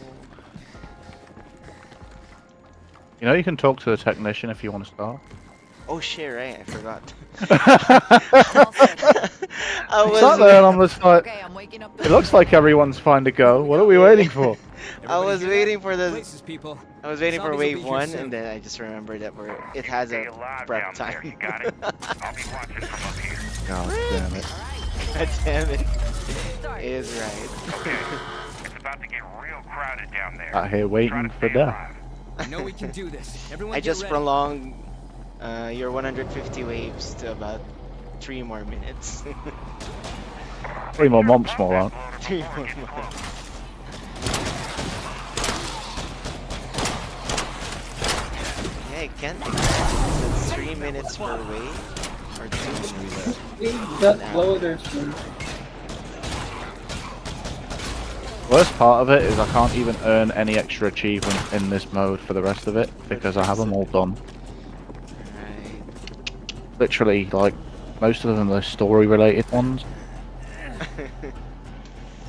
You know, you can talk to the technician if you want to start. Oh shit, right? I forgot. All set. I was Start there and I'm just like, Okay, I'm waking up. it looks like everyone's fine to go. What are we waiting for? I was Everybody hear waiting for that? the Places, people. I was waiting for Zombies will be wave here 1 soon. and then I just remembered that it has Stay a alive prep down there, time. you got it? I'll be watching from up here. God damn it. God damn it. Sorry. Is right. Okay. It's about to get real crowded down there. Out here Try waiting to for stay death. alive. I know we can do this. Everyone I get just ready. prolonged your 150 waves to about 3 more minutes. 3 more months more on. 3 more months. Yeah, I can't it's 3 minutes per wave or 2. We got loaders. Man. Worst part of it is I can't even earn any extra achievement in this mode for the rest of it because I have them all done. Right. Literally, like, most of them are story-related ones.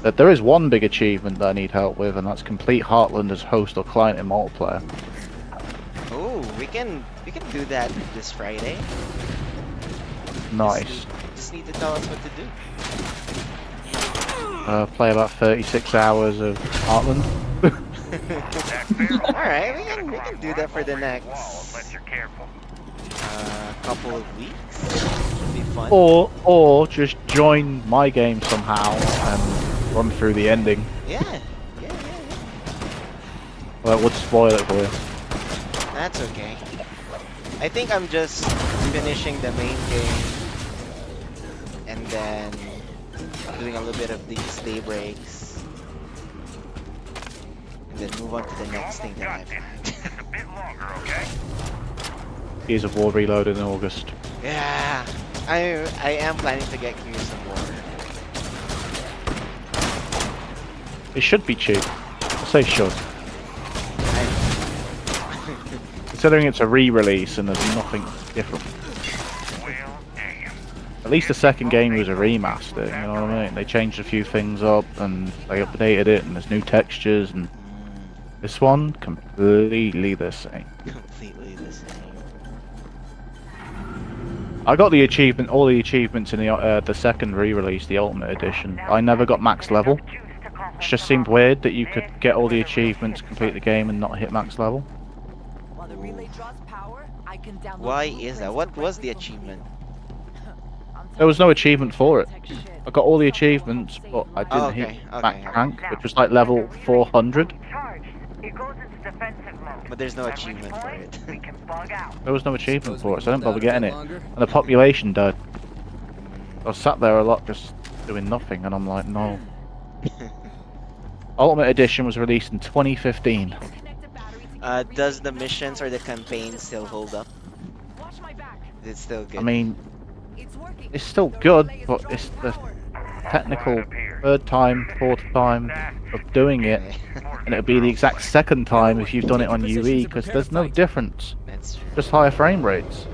But there is one big achievement that I need help with, and that's complete Heartland as host or client in multiplayer. Oh, Oh, we can do that this Friday. Nice. Just need to tell us what to do. Play about 36 hours of Heartland. Alright, we can do that for the next Unless you're careful. couple of weeks. Should be fun. Or just join my game somehow and run through the ending. Yeah. Well, it would spoil it for you. That's okay. I think I'm just finishing the main game and then doing a little bit of these day breaks and then move on to the next thing that I've had. Just a bit longer, okay? Gears of War Reloaded in August. Yeah, I am planning to get Gears of War. It should be cheap. I say should. Considering it's a re-release and there's nothing different. Well, damn. At least the second game was a remaster, you know what I mean? They changed a few things up and they updated it and there's new textures and this one, completely the same. Completely the same. I got the achievement, all the achievements in the second re-release, the Ultimate Edition. I never got max level. It just seemed weird that you could get all the achievements, complete the game and not hit max level. While the relay draws power, I can download Why is that? What blueprints was the directly from achievement? There was no achievement for it. I got all the achievements, but I didn't Oh, hit okay, max okay. rank, which was like level 400. Charged. It goes into defensive mode. But there's no At which achievement for point, it. we can bug out. There was no achievement Suppose for we it, so I can didn't bother hold out a getting bit it. longer. And the population died. I sat there a lot just doing nothing, and I'm like, no. Ultimate Edition was released in 2015. Does the missions or the campaign still hold up? Watch my back. Is it still good? I mean, It's working. it's still good, but it's the technical third time, fourth time of doing it, Okay. and it'll be the exact second time if you've done it on UE, because there's no difference. That's true. Just higher frame rates.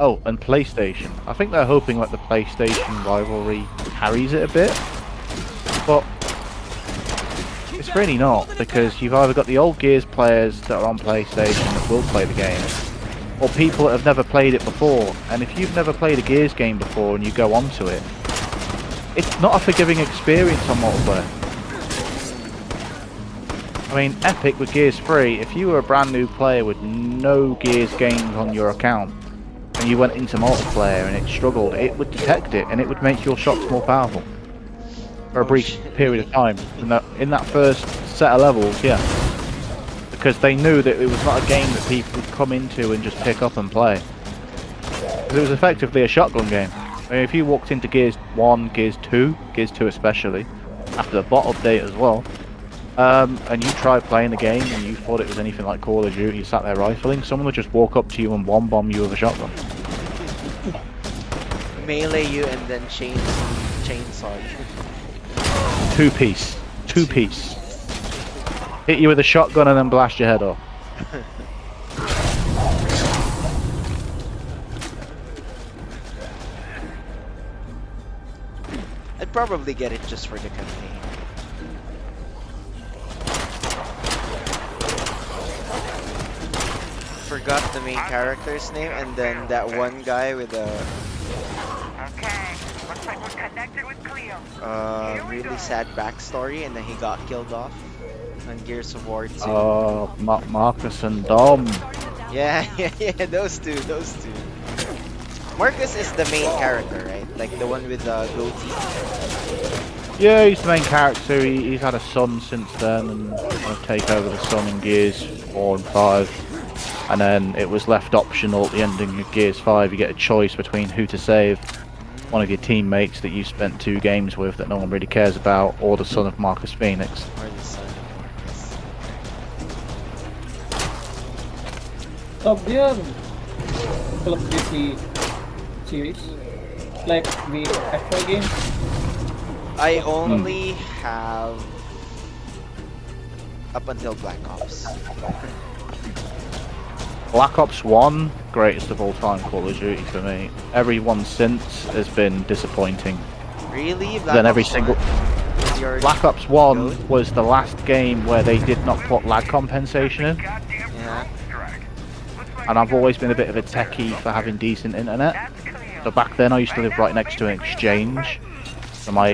Oh, and PlayStation. I think they're hoping like the PlayStation rivalry carries it a bit, but it's really not, because you've either got the old Gears players that are on PlayStation that will play the game, or people that have never played it before. And if you've never played a Gears game before and you go onto it, it's not a forgiving experience on multiplayer. I mean, Epic with Gears 3, if you were a brand new player with no Gears games on your account, and you went into multiplayer and it struggled, it would detect it and it would make your shots more powerful. For a brief period of time. In that first set of levels, yeah. Because they knew that it was not a game that people would come into and just pick up and play. Because it was effectively a shotgun game. I mean, if you walked into Gears 1, Gears 2 especially, after the bot update as well, and you tried playing the game and you thought it was anything like Call of Duty, you sat there rifling, someone would just walk up to you and one-bomb you with a shotgun. Melee you and then chainsaw you. Two-piece. Hit you with a shotgun and then blast your head off. I'd probably get it just for the campaign. Forgot the main character's name, and then that one guy with a Okay. Looks like we're connected with Cleo. really sad backstory, and then he got killed off on Gears of War 2. Marcus and Dom. Yeah, those two. Marcus is the main character, right? Like the one with the goatee. Yeah, he's the main character. He's had a son since then and want to take over the son in Gears 4 and 5. And then it was left optional at the ending of Gears 5. You get a choice between who to save. One of your teammates that you spent 2 games with that no one really cares about, or the son of Marcus Phoenix. Or the son of Marcus. So, do you have Call of Duty series? Like the actual game? I only have up until Black Ops. Black Ops 1, greatest of all time Call of Duty for me. Everyone since has been disappointing. Really? Then every Ops single 1 is your Black Ops 1 goat? was the last game where they did not put lag compensation in. Goddamn Yeah. drone strike. and I've always been a bit of a techie for having decent internet. So back then I used to live right next to an exchange, so my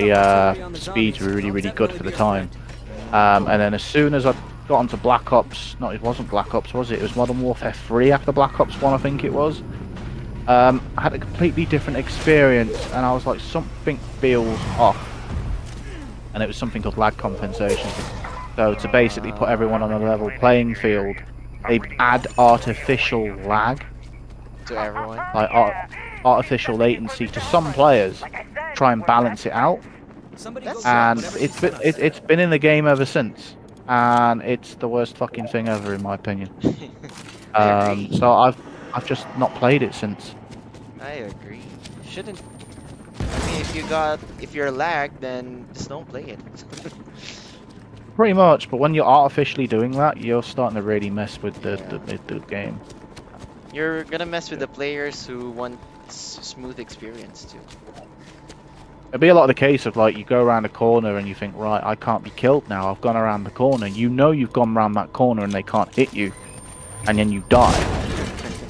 speeds were really, really good for the time. And then as soon as I got onto Black Ops, no, it wasn't Black Ops, was it? It was Modern Warfare 3 after Black Ops 1, I think it was. I had a completely different experience, and I was like, something feels off. And it was something called lag compensation. So to basically put everyone on a level playing field, they add artificial lag, To everyone. like artificial latency to some players, try and balance it out. Somebody That's- go And grab it's whatever's been it's been in the game ever since, and it's the worst fucking thing ever in my opinion. I agree. So I've just not played it since. I agree. Shouldn't. I mean, if you're lagged, then just don't play it. Pretty much, but when you're artificially doing that, you're starting to really mess with the game. You're gonna mess with the players who want smooth experience too. It'd be a lot of the case of like you go around a corner and you think, right, I can't be killed now. I've gone around the corner. You know you've gone around that corner and they can't hit you, and then you die.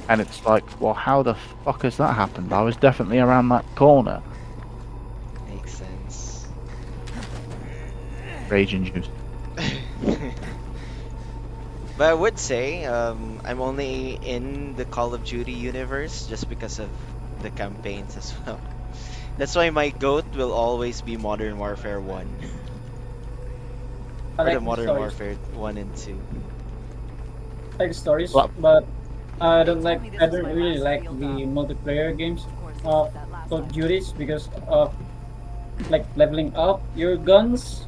And it's like, well, how the fuck has that happened? I was definitely around that corner. Makes sense. Raging juice. But I would say I'm only in the Call of Duty universe just because of the campaigns as well. That's why my GOAT will always be Modern Warfare 1. I Or like the the Modern stories. Warfare 1 and 2. I like the stories, Well- but I don't really like the multiplayer games of Call of Duties because of like leveling up your guns.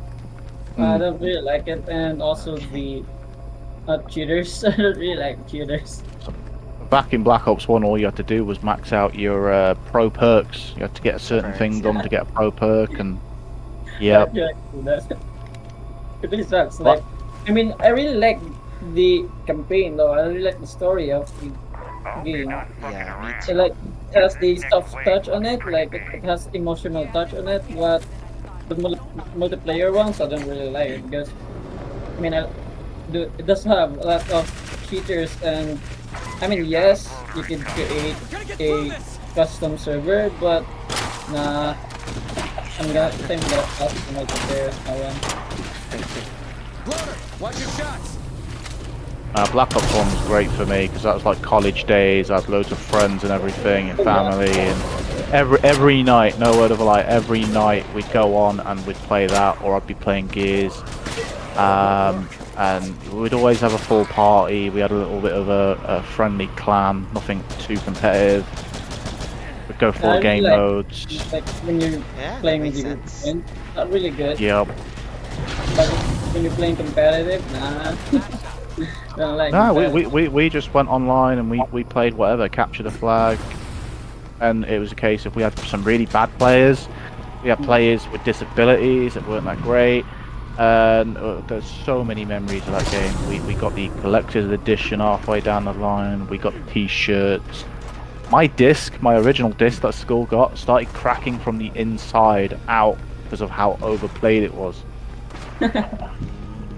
I don't really like it, and also the cheaters. I don't really like cheaters. Back in Black Ops 1, all you had to do was max out your pro perks. You had to get a certain Perks, thing done yeah. to get a pro perk, and yeah, Yeah, that's it really sucks. Like, I mean, I really like the campaign though. I really like the story of the game. Yeah, me So like, it has the soft touch on it. Like, it has emotional touch on it. But the multiplayer ones, I don't really like it because, I mean, it does have a lot of cheaters, and I mean, yes, you can create a custom server, but nah, I'm gonna pass the multiplayer one. Loader, watch your shots. Black Ops 1 was great for me because that was like college days. I had loads of friends and everything, and family, and every night, no word of a lie, every night we'd go on and we'd play that, or I'd be playing Gears. And we'd always have a full party. We had a little bit of a friendly clan, nothing too competitive. We'd go I full really game like- modes. Like when you're Yeah, playing that with makes your sense. friends, not really good. Yep. But when you're playing competitive, nah. Don't like No, competitive. we just went online and we played whatever, capture the flag, and it was a case of we had some really bad players. We had players with disabilities that weren't that great. And there's so many memories of that game. We got the collector's edition halfway down the line. We got t-shirts. My disc, my original disc that school got, started cracking from the inside out because of how overplayed it was.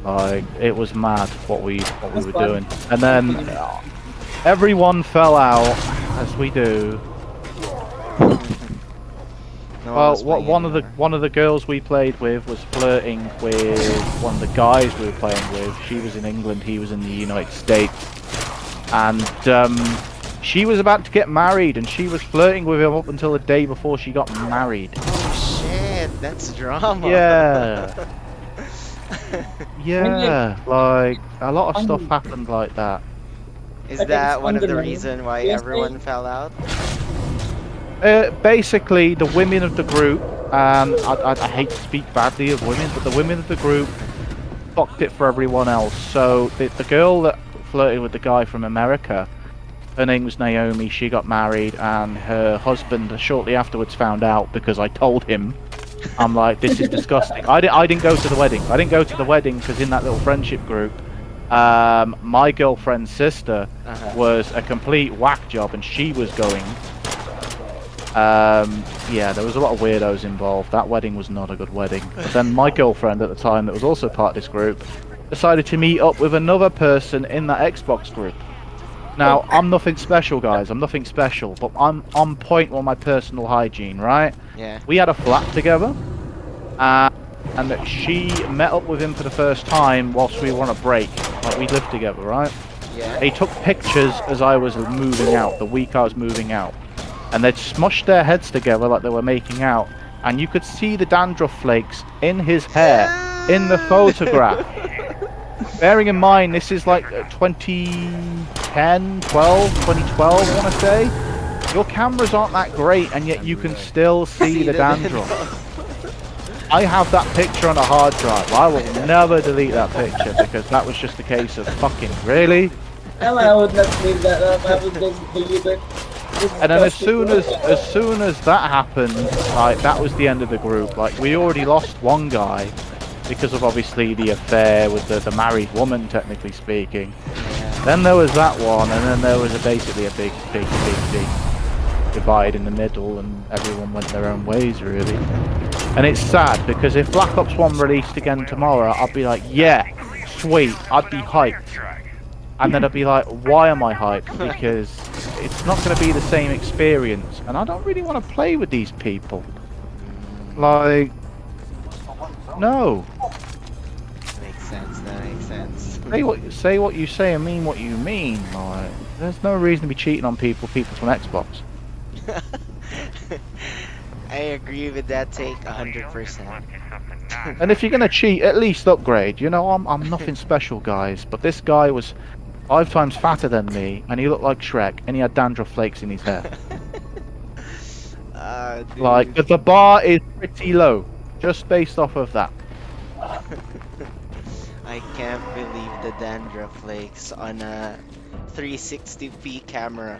Like, it was mad what we That's were fun. doing. And then everyone fell out, as we do. No Well, one's playing anymore. one of the girls we played with was flirting with one of the guys we were playing with. She was in England, he was in the United States, and she was about to get married, and she was flirting with him up until the day before she got married. Oh shit, that's drama. Yeah, yeah, like a lot of stuff happened like that. Is I think that it's one of the fundamental. reason why Yes, everyone fell out? Basically, the women of the group, and I hate to speak badly of women, but the women of the group fucked it for everyone else. So the girl that flirted with the guy from America, her name was Naomi, she got married, and her husband shortly afterwards found out because I told him. I'm like, this is disgusting. I didn't go to the wedding. I didn't go to the wedding because in that little friendship group, my girlfriend's sister was a complete whack job, and she was going. Yeah, there was a lot of weirdos involved. That wedding was not a good wedding. But then my girlfriend at the time, that was also part of this group, decided to meet up with another person in that Xbox group. Now, I'm nothing special, guys. I'm nothing special, but I'm on point with my personal hygiene, right? Yeah. We had a flat together, and that she met up with him for the first time whilst we were on a break. Like, we lived together, right? Yeah. They took pictures as I was moving out, the week I was moving out. And they'd smushed their heads together like they were making out. And you could see the dandruff flakes in his hair in the photograph. Bearing in mind, this is like 2010, 12, 2012, I want to say. Your cameras aren't that great, and yet you can still see the dandruff. I have that picture on a hard drive. I will never delete that picture because that was just a case of fucking really. I would not leave that up. I would just believe it. And then as soon as that happened, like that was the end of the group. Like we already lost one guy because of obviously the affair with the married woman, technically speaking. Yeah. Then there was that one, and then there was basically a big divide in the middle, and everyone went their own ways really. And it's sad because if Black Ops 1 released again tomorrow, I'd be like, yeah, sweet, I'd be hyped. And then I'd be like, why am I hyped? Because it's not going to be the same experience, and I don't really want to play with these people. Like, no. Makes sense. That makes sense. Say what you say and mean what you mean. Like, there's no reason to be cheating on people from Xbox. I agree with that take 100%. And if you're gonna cheat, at least upgrade. You know, I'm nothing special, guys. But this guy was 5 times fatter than me, and he looked like Shrek, and he had dandruff flakes in his hair. Dude. Like, the bar is pretty low, just based off of that. I can't believe the dandruff flakes on a 360p camera.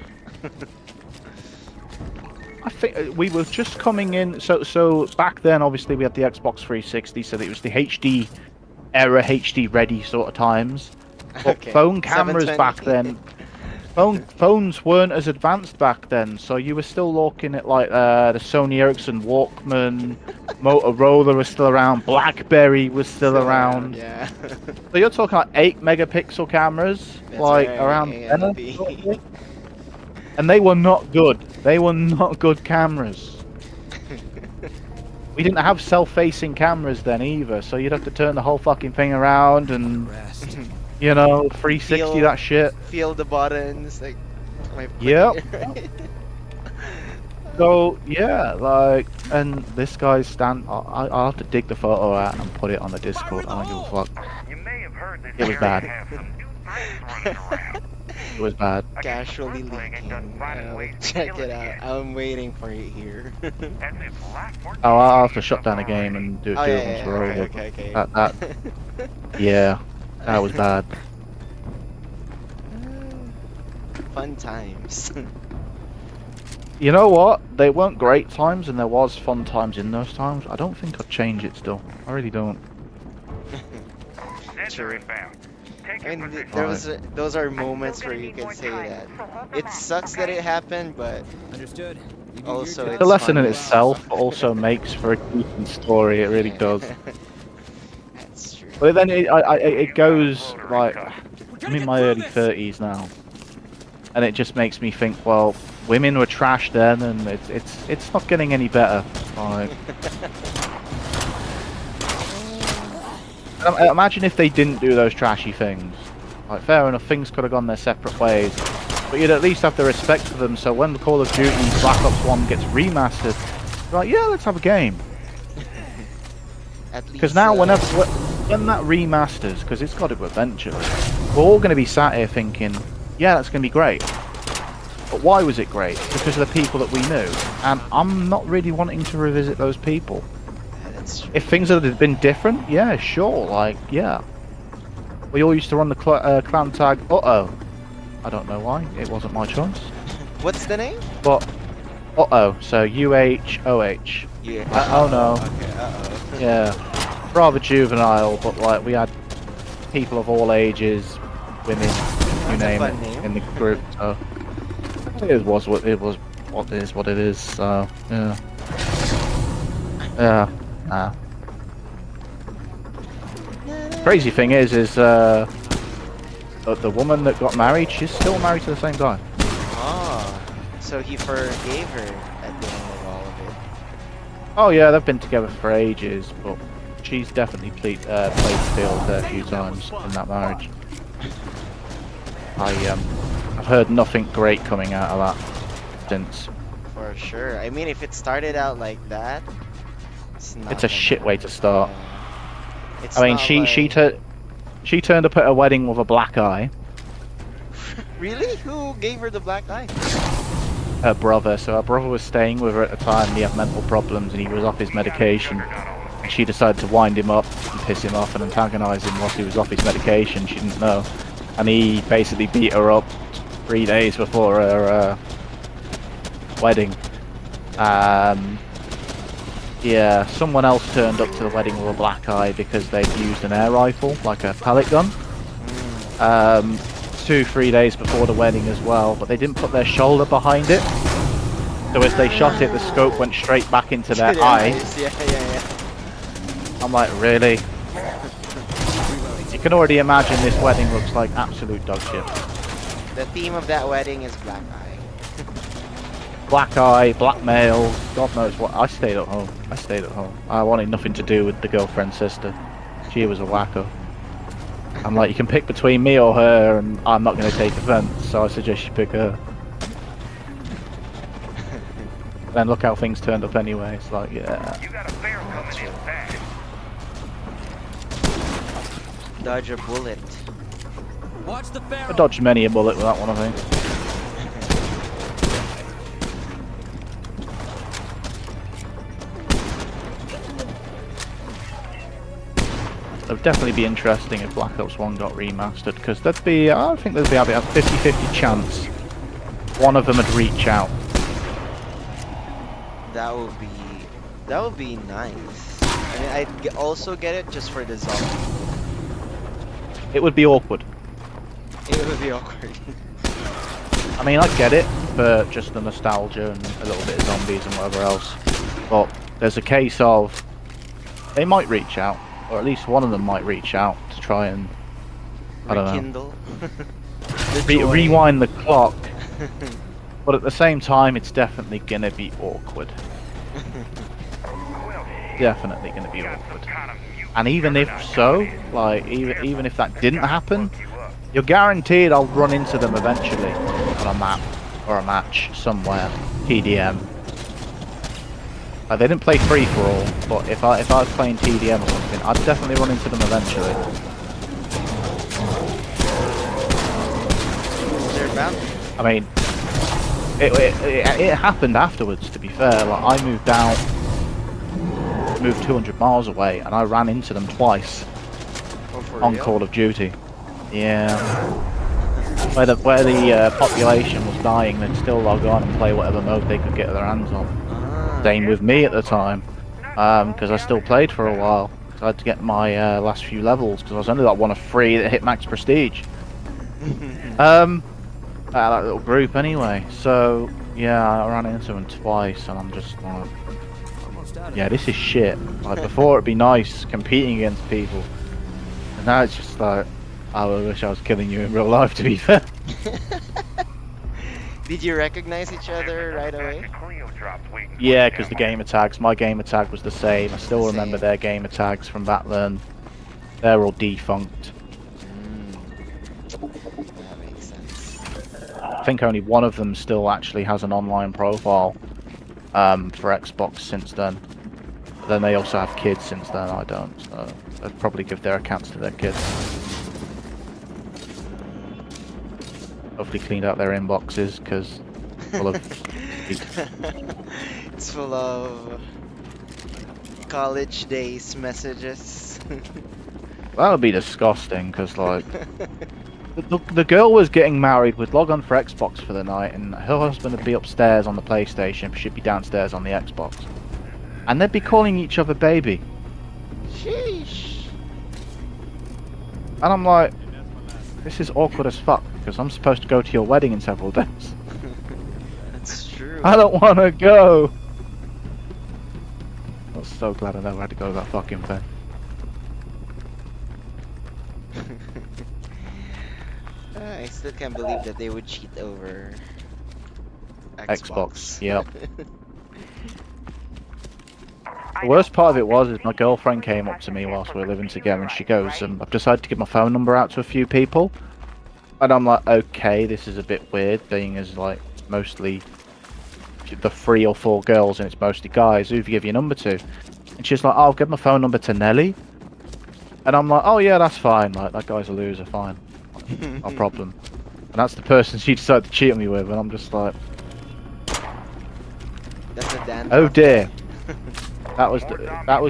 I think we were just coming in. So back then, obviously, we had the Xbox 360, so it was the HD era, HD ready sort of times. But Okay, phone cameras 720. back then, phones weren't as advanced back then. So you were still looking at like the Sony Ericsson Walkman, Motorola was still around, BlackBerry was still around. Yeah. So you're talking like 8 megapixel cameras, That's like right, around A 10 and or B. something. And they were not good. They were not good cameras. We didn't have self-facing cameras then either, so you'd have to turn the whole fucking thing around and, Rest. you know, 360 Feel- that shit. Feel the buttons, like. Am I putting Yep. it right? So yeah, like, and this guy's I'll have to dig the photo out and put it on the Discord. I don't give a fuck. You may have heard this It was area bad. has some new threats running around. It was bad. Casually leaking. Check it out. I'm waiting for it here. As if life were Oh, I'll have to shut down the game and do it Oh, once yeah, we're over. okay. That, yeah, that was bad. Fun times. You know what? They weren't great times, and there was fun times in those times. I don't think I'd change it still. I really don't. Sensor inbound. Take I your mean, position. those are moments where you can say that it sucks that it happened, but Understood. You do Also, your it's The job. lesson in fun. itself also makes for a decent story. It really does. That's true. But then it goes like, I'm in my early 30s now, and it just makes me think, well, women were trash then, and it's not getting any better. Like, imagine if they didn't do those trashy things. Like, fair enough, things could have gone their separate ways, but you'd at least have the respect for them. So when Call of Duty Black Ops 1 gets remastered, you're like, yeah, let's have a game. At least. Because now, when that remasters, because it's got to eventually, we're all going to be sat here thinking, yeah, that's going to be great. But why was it great? Because of the people that we knew. And I'm not really wanting to revisit those people. That's true. If things had been different, yeah, sure, like, yeah. We all used to run the clan tag, uh-oh. I don't know why, it wasn't my choice. What's the name? But, uh-oh, so U-H-O-H. Yeah. Oh no. Okay. Uh-oh. Yeah, rather juvenile, but like we had people of all ages, women, you That's a name fun it, name. in the group. So it was what it was. What is what it is. So yeah, yeah. Nah. Crazy thing is the woman that got married, she's still married to the same guy. Oh, so he forgave her at the end of all of it. Oh yeah, they've been together for ages, but she's definitely played the field a few times in that marriage. I've heard nothing great coming out of that since. For sure. I mean, if it started out like that, it's not. It's a shit way to start. It's I mean, not she turned up at her wedding with a black eye. Really? Who gave her the black eye? Her brother. So her brother was staying with her at the time. He had mental problems and he was off his medication. And she decided to wind him up and piss him off and antagonize him whilst he was off his medication. She didn't know. And he basically beat her up 3 days before her wedding. Yeah, someone else turned up to the wedding with a black eye because they'd used an air rifle, like a pellet gun. 2-3 days before the wedding as well, but they didn't put their shoulder behind it. So as they shot it, the scope went straight back into their eye. Yeah. I'm like, really? You can already imagine this wedding looks like absolute dog shit. The theme of that wedding is black eye. Black eye, blackmail, God knows what. I stayed at home. I wanted nothing to do with the girlfriend's sister. She was a wacko. I'm like, you can pick between me or her, and I'm not going to take offense, so I suggest you pick her. Then look how things turned up anyway. It's like, yeah. You got a bear coming in fast. Dodge a bullet. Watch the I barrel. dodged many a bullet with that one, I think. It would definitely be interesting if Black Ops 1 got remastered, because I think there'd be a 50-50 chance one of them would reach out. That would be nice. I mean, I'd also get it just for the zombie. It would be awkward. It would be awkward. I mean, I get it for just the nostalgia and a little bit of zombies and whatever else, but there's a case of they might reach out, or at least one of them might reach out to try and, I don't know, Rekindle. The joy. rewind the clock. But at the same time, it's definitely gonna be awkward. Definitely gonna be awkward. And even if so, like even if that didn't happen, you're guaranteed I'll run into them eventually on a map or a match somewhere. TDM. Like, they didn't play free for all, but if I was playing TDM or something, I'd definitely run into them eventually. They're bound. I mean, it happened afterwards. To be fair, like I moved 200 miles away, and I ran into them twice on real? Call of Duty. Yeah, where the population was dying, they'd still log on and play whatever mode they could get their hands on. Same with me at the time, because I still played for a while. I had to get my last few levels because I was only like one of 3 that hit max prestige. That little group anyway. So yeah, I ran into them twice, and I'm just like, yeah, this is shit. Like before, it'd be nice competing against people, and now it's just like, I wish I was killing you in real life. To be fair. Did you recognize each other right away? Yeah, because the gamer tags, my gamer tag was the same. I still remember their gamer tags from back then. They're all defunct. That makes sense. I think only one of them still actually has an online profile for Xbox since then. But then they also have kids since then. I don't, so I'd probably give their accounts to their kids. Hopefully cleaned out their inboxes, because full of It's full of college days messages. that would be disgusting, because like the girl was getting married, would log on for Xbox for the night, and her husband would be upstairs on the PlayStation, she'd be downstairs on the Xbox, and they'd be calling each other baby. Sheesh. And I'm like, this is awkward as fuck, because I'm supposed to go to your wedding in several days. That's true. I don't want to go. I was so glad I never had to go to that fucking thing. I still can't believe that they would cheat over Xbox, yep. I The worst don't part of it want was this my scene girlfriend to came up to me precedent whilst we were for living the together, and she computer, goes, right? I've decided to give my phone number out to a few people. And I'm like, okay, this is a bit weird, being as like mostly the 3 or 4 girls and it's mostly guys. Who have you give your number to? And she's like, oh, I'll give my phone number to Nelly. And I'm like, oh yeah, that's fine. Like, that guy's a loser, fine. No problem. And that's the person she decided to cheat on me with, and I'm just like, That's the Dan. oh dear. That was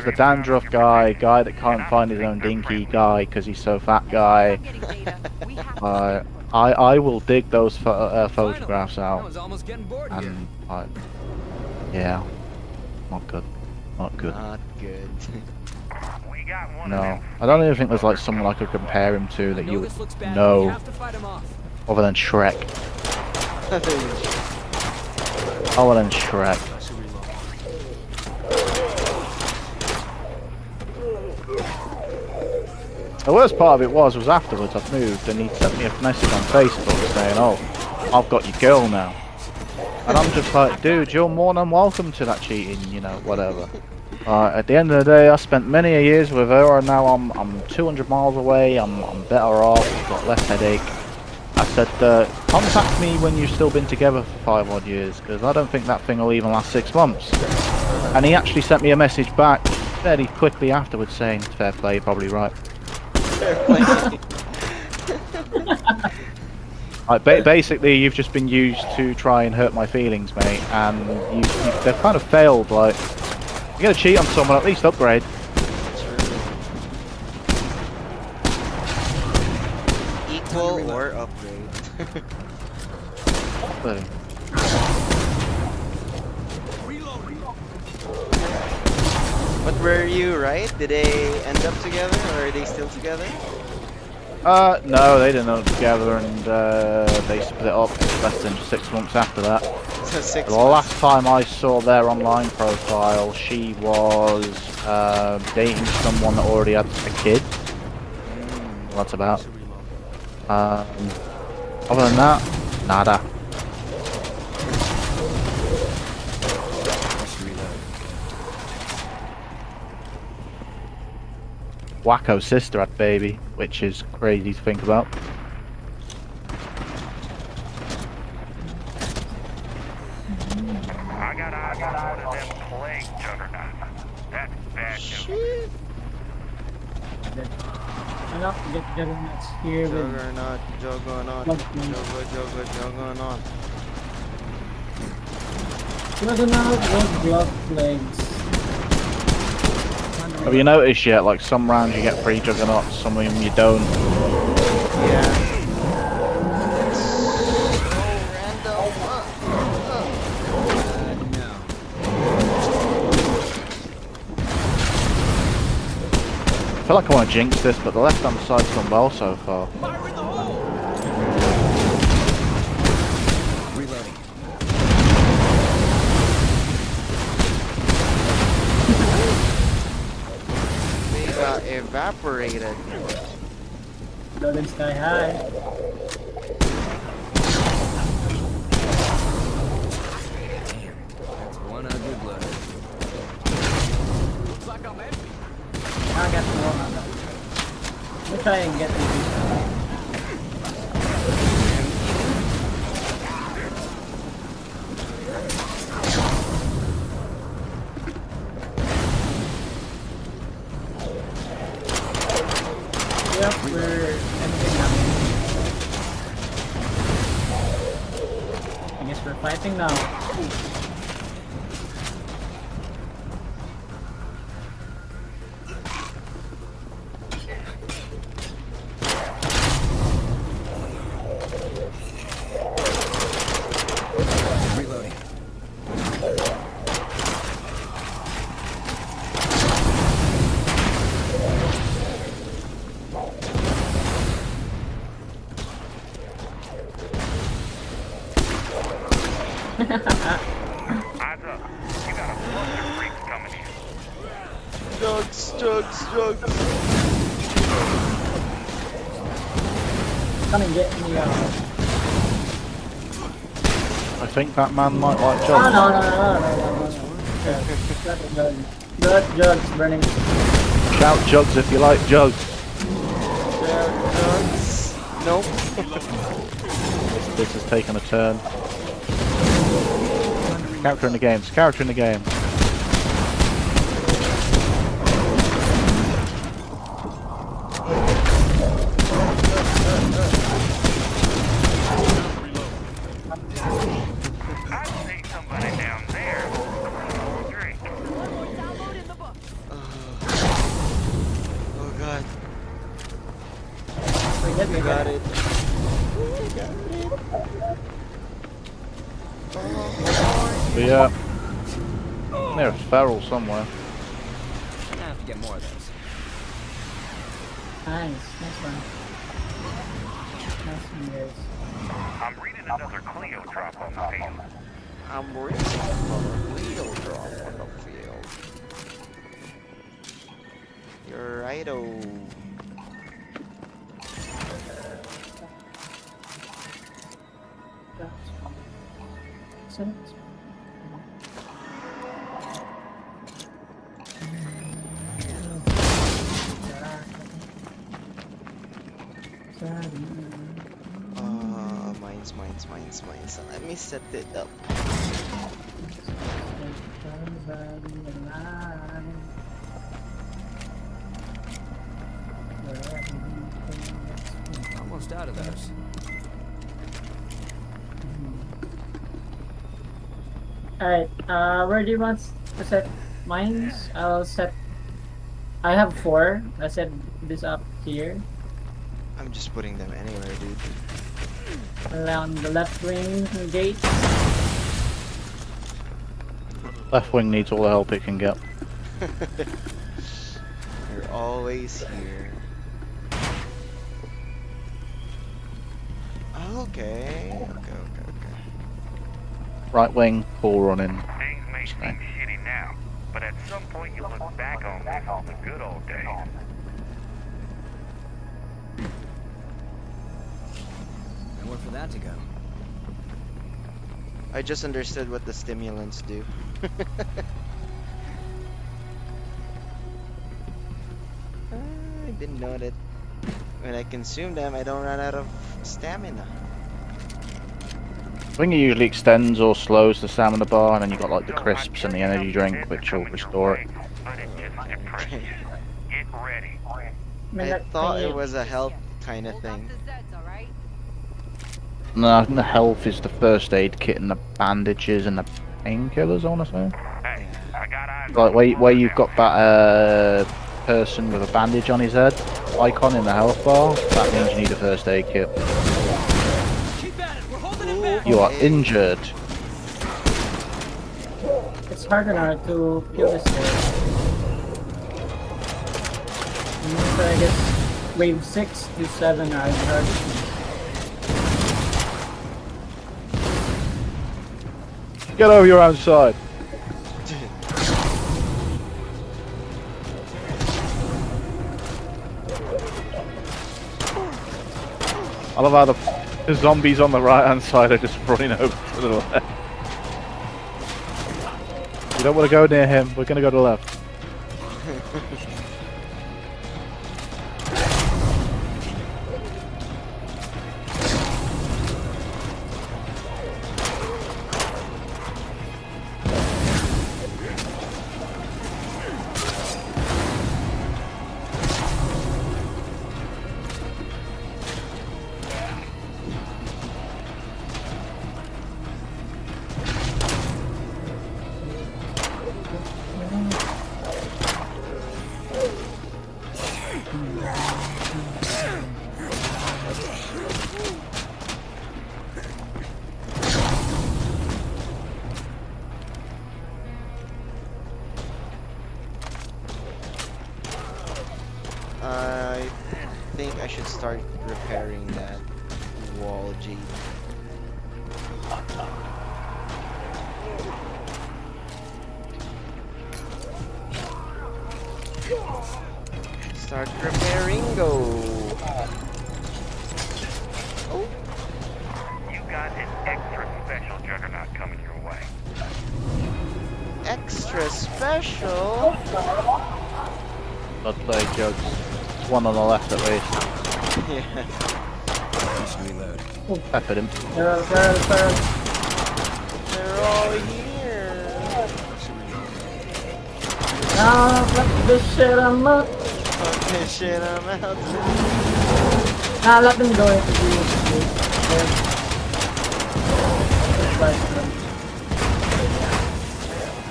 the dandruff guy that can't find his own dinky guy because he's so fat guy. Stop getting data. We have to stay put. I will dig those photographs Finally. I out, was almost getting bored here. and yeah, not good, not good. Not good. We got one of No, them I don't even think there's like someone I could compare him to that I you know would this looks bad, but we know have to fight him off. other than Shrek. Other than Shrek. The worst part of it was afterwards I'd moved and he sent me a message on Facebook saying, oh, I've got your girl now. And I'm just like, dude, you're more than welcome to that cheating, you know, whatever. At the end of the day, I spent many a years with her, and now I'm 200 miles away. I'm better off. I've got less headache. I said, contact me when you've still been together for 5 odd years, because I don't think that thing will even last 6 months. And he actually sent me a message back fairly quickly afterwards saying, fair play, you're probably right. Fair play. Basically, you've just been used to try and hurt my feelings, mate, and they've kind of failed. Like, you're gonna cheat on someone, at least upgrade. Equal or upgrade. So, But were you right? Did they end up together, or are they still together? no, they didn't know together, and they split up less than 6 months after that. So 6 The last time I saw their online profile, she was dating someone that already had a kid. Well, that's about. Other than that, nada. Wacko's sister had a baby, which is crazy to think about. I got eyes on one of them plague juggernauts. That's bad news. Shit. Ano, get juggernauts here with Juggernaut, juggernaut, Plug me. juggernaut. juggernaut with glove legs. Have you noticed yet, like some rounds you get 3 juggernauts, some of them you don't? Yeah. So random. No. I feel like I want to jinx this, but the left hand side's done well so far. Fire in the hole! Reloading. They got evaporated. Golden Sky High. That's one ugly blood. Looks like I'm empty. I got more on that. Let me try and get these. Yep, we're empty now. I guess we're fighting now. Reloading. Eyes up. You got a bunch of freaks coming in. Jugs, jugs, jugs. Come and get me. I think that man might like Oh, jugs. no. Jugs burning. Shout jugs if you like jugs. Nope. This has taken a turn. Character in the game. Character in the game. I'd say somebody down there will drink. Download in the book. Oh god. Forget me, Got guys. it. But yeah. There's feral somewhere. I have to get more of those. Nice one. Nice one, guys. I'm reading another Cleo drop on the field. I'm reading another wheel drop on the field. You're right-o. Mines. Let me set it up. Almost out of those. Alright, where do you want to set mines? I'll set. I have 4. I set this up here. I'm just putting them anywhere, dude. Around the left wing gate. Left wing needs all the help it can get. You're always here. Okay. Right wing, full running. Things may seem shitty now, but at some point you look back on this as the good old days. Nowhere for that to go. I just understood what the stimulants do. I didn't know that when I consume them, I don't run out of stamina. I think it usually extends or slows the stamina bar, and then you've got like the crisps and the energy drink, which will restore it. But it just depresses you. Get ready. I thought it was a health kind of Hold off thing. the Zeds, all right? No, I think the health is the first aid kit and the bandages and the painkillers, I want to say. Hey, I got eyes Like on where you've got that person with a bandage on his head icon in the health bar, that means you need a first aid kit. Keep at it. We're holding it back. You are injured. It's harder now to kill this guy. So I guess wave 6 to 7 are hard. Get over your own side. I love how the zombies on the right hand side are just running over to the left. You don't want to go near him, we're going to go to the left. I think I should start repairing that wall, G. Start repairing, go. juggernaut coming your way. Extra special. Blood plague jugs. One on the left at least. Yeah. Mission reload. Peppered him. There. They're all here. Ah, fuck this shit, I'm up. Okay, shit, I'm out. Ah, let them go into the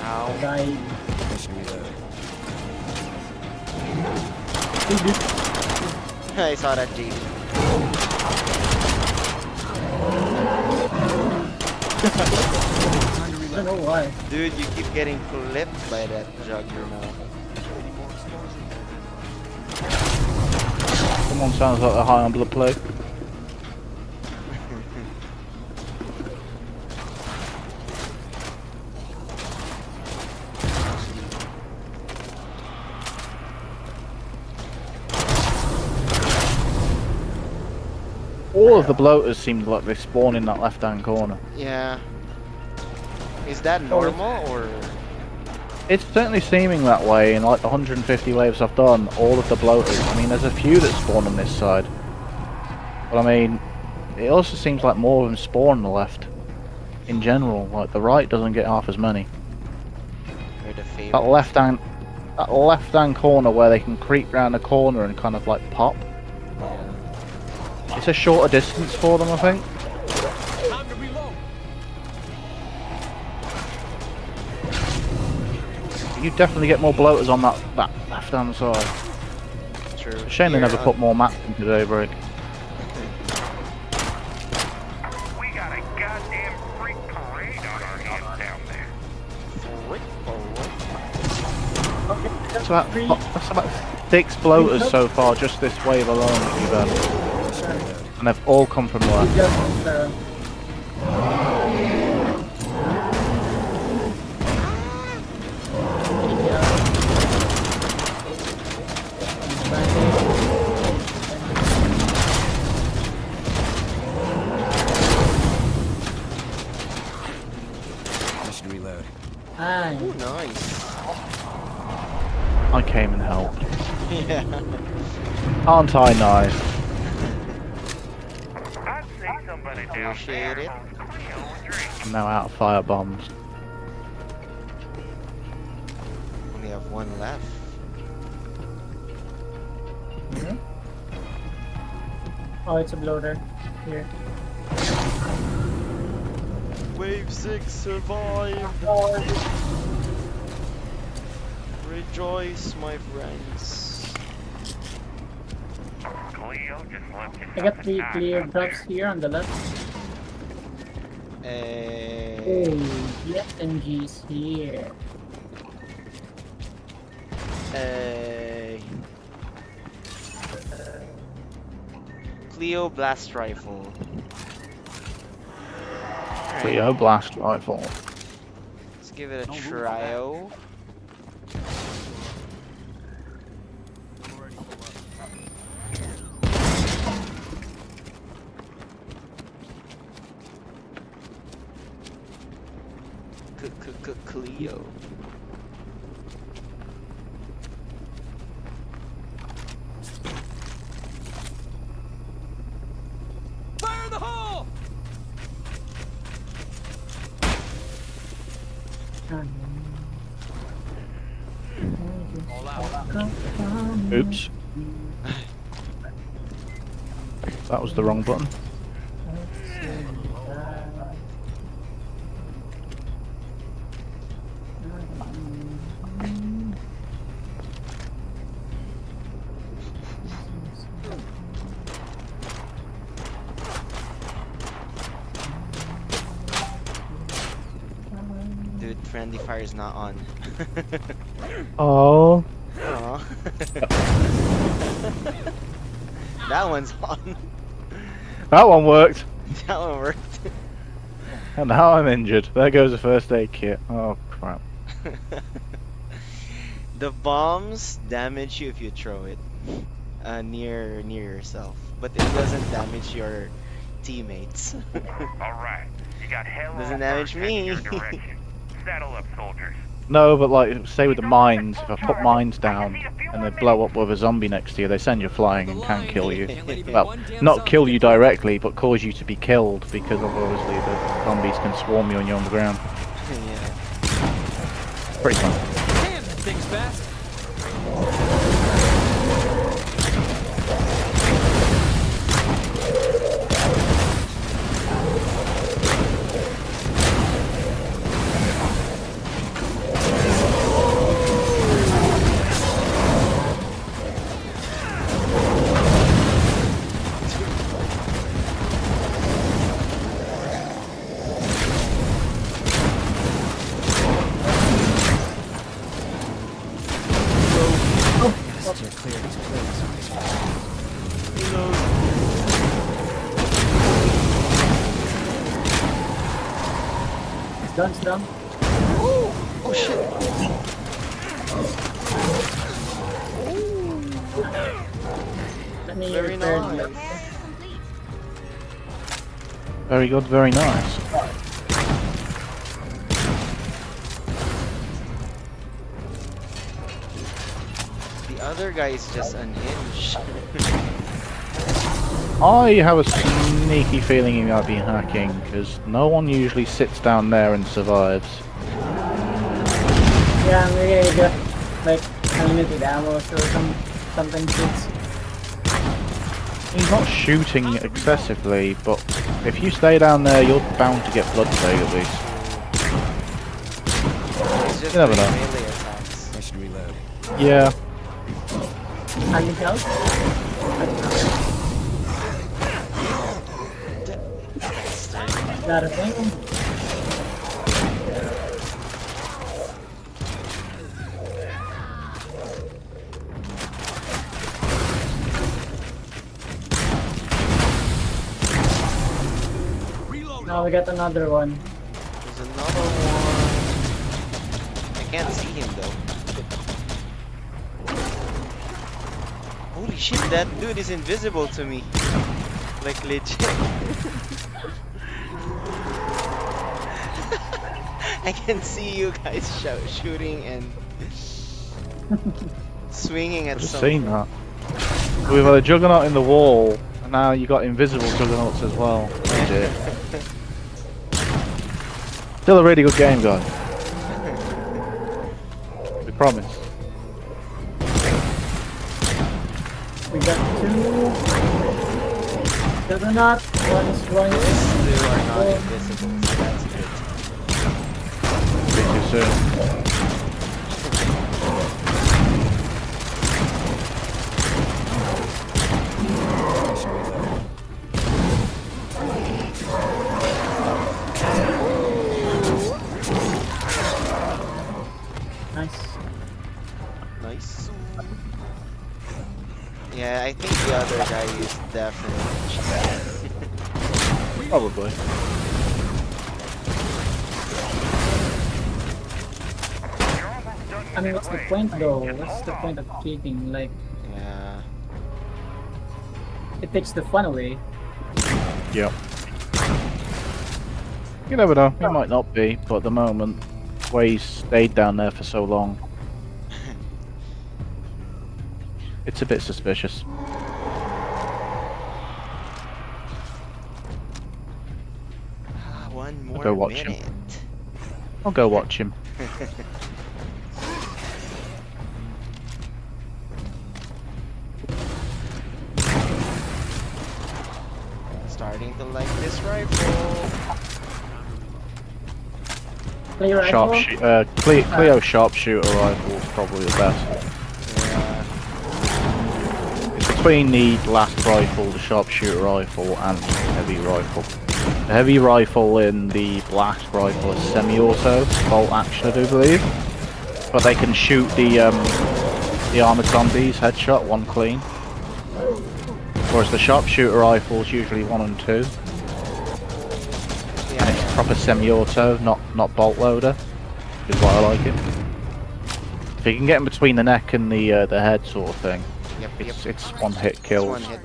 Ow. die. Mission reload. I saw that, JD. I don't know why. Dude, you keep getting clipped by that juggernaut. Someone sounds like they're high on blood plague. All of the bloaters seemed like they spawn in that left-hand corner. Yeah. Is that normal or? It's certainly seeming that way in like the 150 waves I've done, all of the bloaters. I mean, there's a few that spawn on this side. But I mean, it also seems like more of them spawn on the left. In general, like the right doesn't get half as many. You're the That favorite. left-hand corner where they can creep round the corner and kind of like pop. It's a shorter distance for them, I think. Time to reload. You definitely get more bloaters on that left-hand side. True. It's a shame they Here never on- put more maps into Daybreak. We got a goddamn freak parade on our hands down there. That's about 6 bloaters so far, just this wave alone that you've had. And they've all come from the left. Just, Mission reload. Nice. Ooh, nice. I came and helped. Yeah. Aren't I nice? I'd say somebody down Appreciate there it. on Cleo drink. I'm now out of fire bombs. Only have one left. Oh, it's a bloater. Here. Wave 6 survived. Rejoice, my friends. Cleo just left you I got something 3 nice clear up there. drops here on the left. Hey. Oh, the SMG's here. Hey. Cleo blast rifle. Alright, Cleo blast rifle. let's give it a try. Cleo. Fire in the hole! Oops. That was the wrong button. Dude, friendly fire is not on. Oh. Aw. That one's on. That one worked. That one worked. And now I'm injured. There goes the first aid kit. Oh crap. The bombs damage you if you throw it near yourself, but it doesn't damage your teammates. Alright, You got hella Doesn't damage birds heading me. your direction. Saddle up, soldiers. No, but like, say with the mines, if I put mines down and they blow up with a zombie next to you, they send you flying and can kill you. Can't let even Well, one damn not zombie kill get you through. directly, but cause you to be killed because obviously the zombies can swarm you when you're on the ground. Yeah. Pretty fun. Damn, that thing's fast. Gotta steer clear of these places. It's done, it's done. Oh shit. Let me Very repair nice. the- Complete. Very good, very nice. The other guy is just unhinged. I have a sneaky feeling he might be hacking, because no one usually sits down there and survives. Yeah, maybe I got like unlimited ammo or something shoots. He's not shooting excessively, but if you stay down there, you're bound to get blood fade at least. He's just You never doing know. melee attacks. I should reload. Yeah, I need help. Got a thing. Now we got another one. There's another one. I can't see him though. Holy shit, that dude is invisible to me. Like legit. I can see you guys shooting and swinging at I've just something. seen that. We've had a juggernaut in the wall, and now you got invisible juggernauts as well. Oh dear. Still a really good game, guys. We promise. We got two. Juggernaut. One is going. These two are not invisible, so that's good. Speak to you soon. I should reload. Nice. Nice. Yeah, I think the other guy is definitely cheating. Probably. You're almost done I mean, what's the midway. point though? What's the point of cheating? Like, Yeah. it takes the fun away. Yep. You never know. It might not be, but at the moment, where he's stayed down there for so long, it's a bit suspicious. One more go watch him. minute. I'll go watch him. Starting to like this rifle. Play rifle. Cleo sharpshooter rifle is probably the best. Yeah. It's between the blast rifle, the sharpshooter rifle, and the heavy rifle. The heavy rifle in the blast rifle is semi-auto, bolt action I do believe, but they can shoot the armored zombies headshot, one clean. Whereas the sharpshooter rifle is usually 1 and 2. Yeah, It's proper semi-auto, not bolt loader, is why I like it. If you can get in between the neck and the head sort of thing, Yep, yep. it's one hit kills. one hit.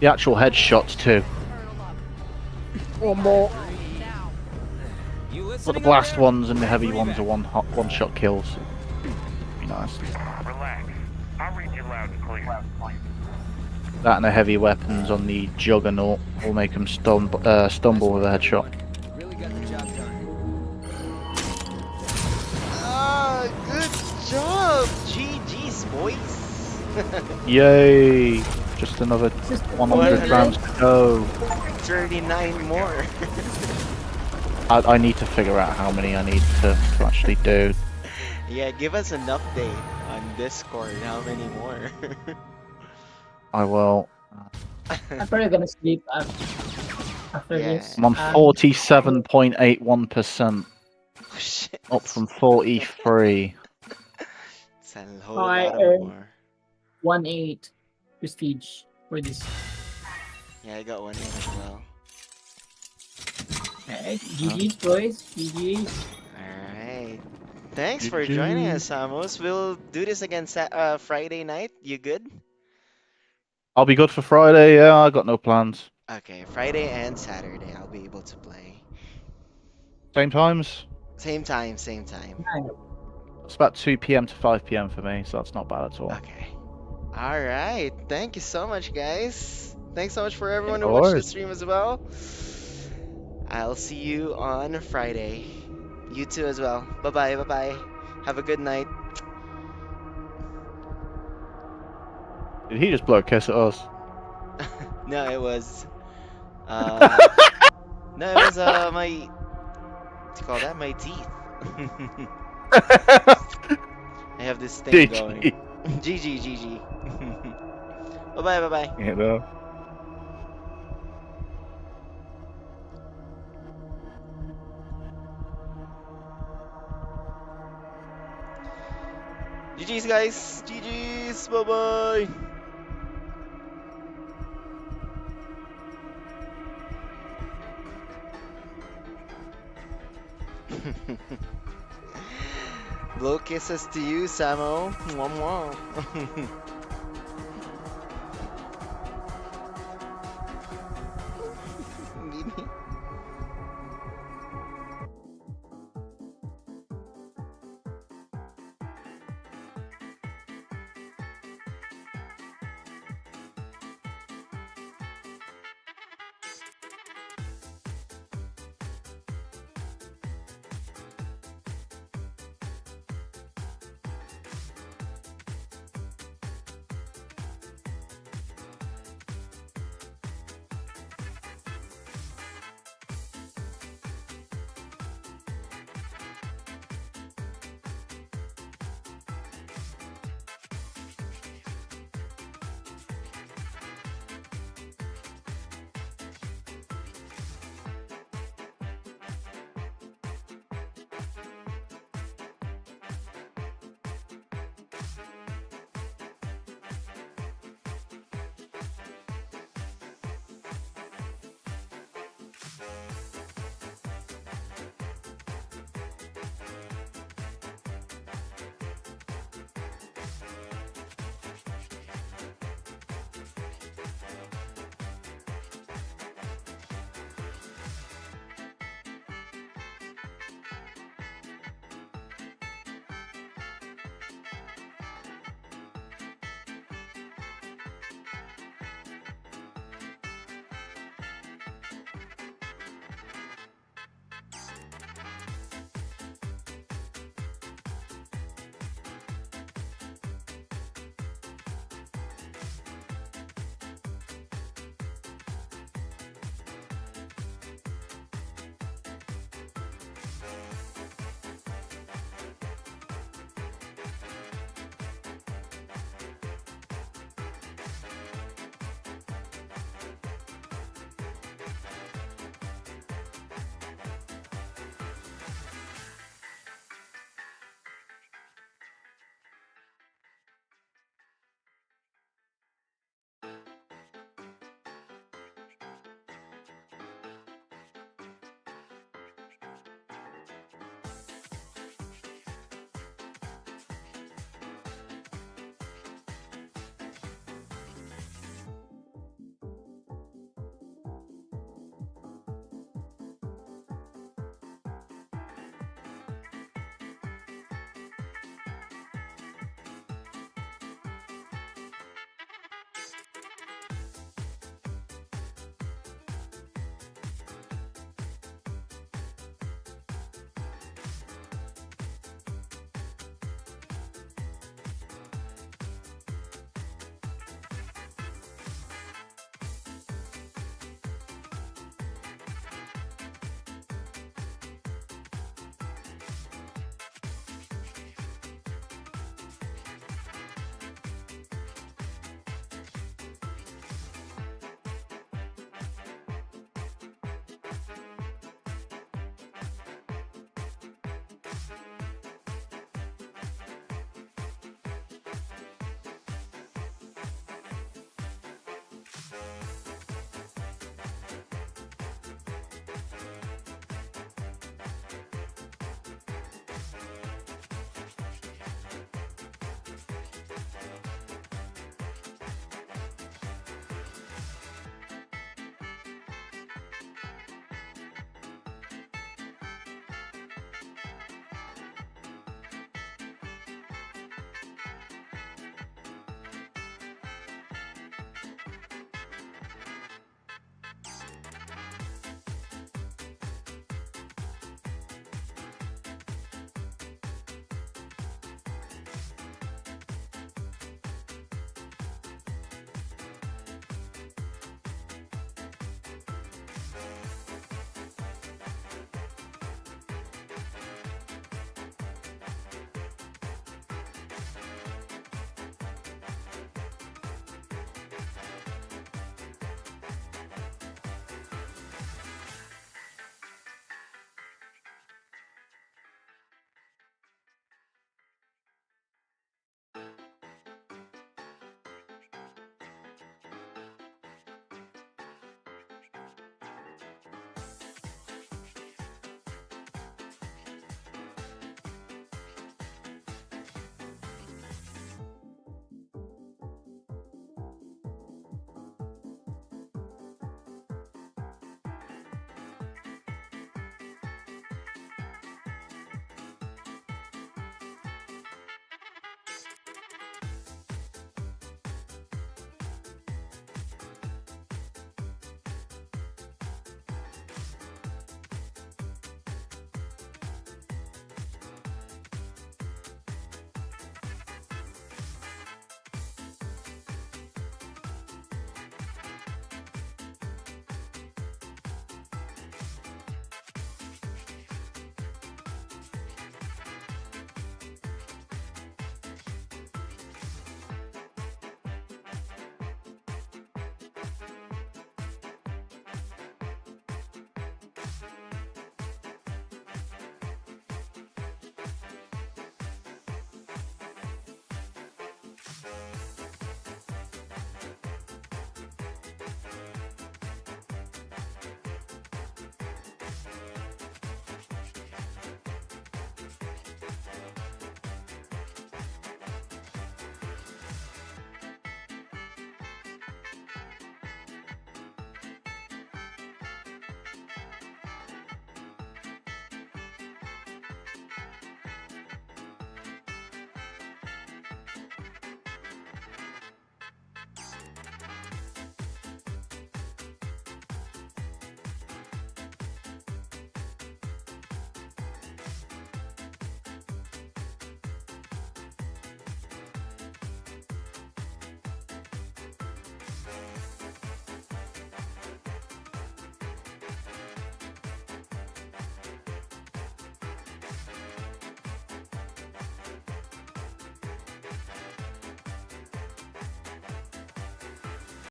The actual headshots too. Hurdle up. One more. But the blast ones and the heavy ones are one shot kills. Be nice. Relax. I'll read you loud and clear. That and the heavy weapons on the Juggernaut will make them stumble with a headshot. Really got the job done. Ah, good job! GG's, boys! Yay! Just another 100 rounds to go. 39 more. I need to figure out how many I need to actually do. Yeah, give us an update on Discord. How many more? I will. I'm probably gonna sleep after Yeah. this. I'm on 47.81%, Oh, shit. up from 43. It's a whole I lot earned more. 1-8 prestige for this. Yeah, I got one as well. Alright, GG's boys, GG's. Alright. Thanks for GG. joining us, Samos. We'll do this again Friday night. You good? I'll be good for Friday. Yeah, I got no plans. Okay, Friday and Saturday I'll be able to play. Same times. Same time, same time. It's about 2 p.m. to 5 p.m. for me, so that's not bad at all. Okay. Alright. Thank you so much, guys. Thanks so much for everyone who Of watched the course. stream as well. I'll see you on Friday. You too as well. Bye-bye, bye-bye. Have a good night. Did he just blow a kiss at us? No, it was no, it was my what do you call that? My teeth. I have this thing going. GG, GG. Bye-bye, bye-bye. You know. GG's, guys. GG's. Bye-bye. Blow kisses to you, Samo. Mwah, mwah.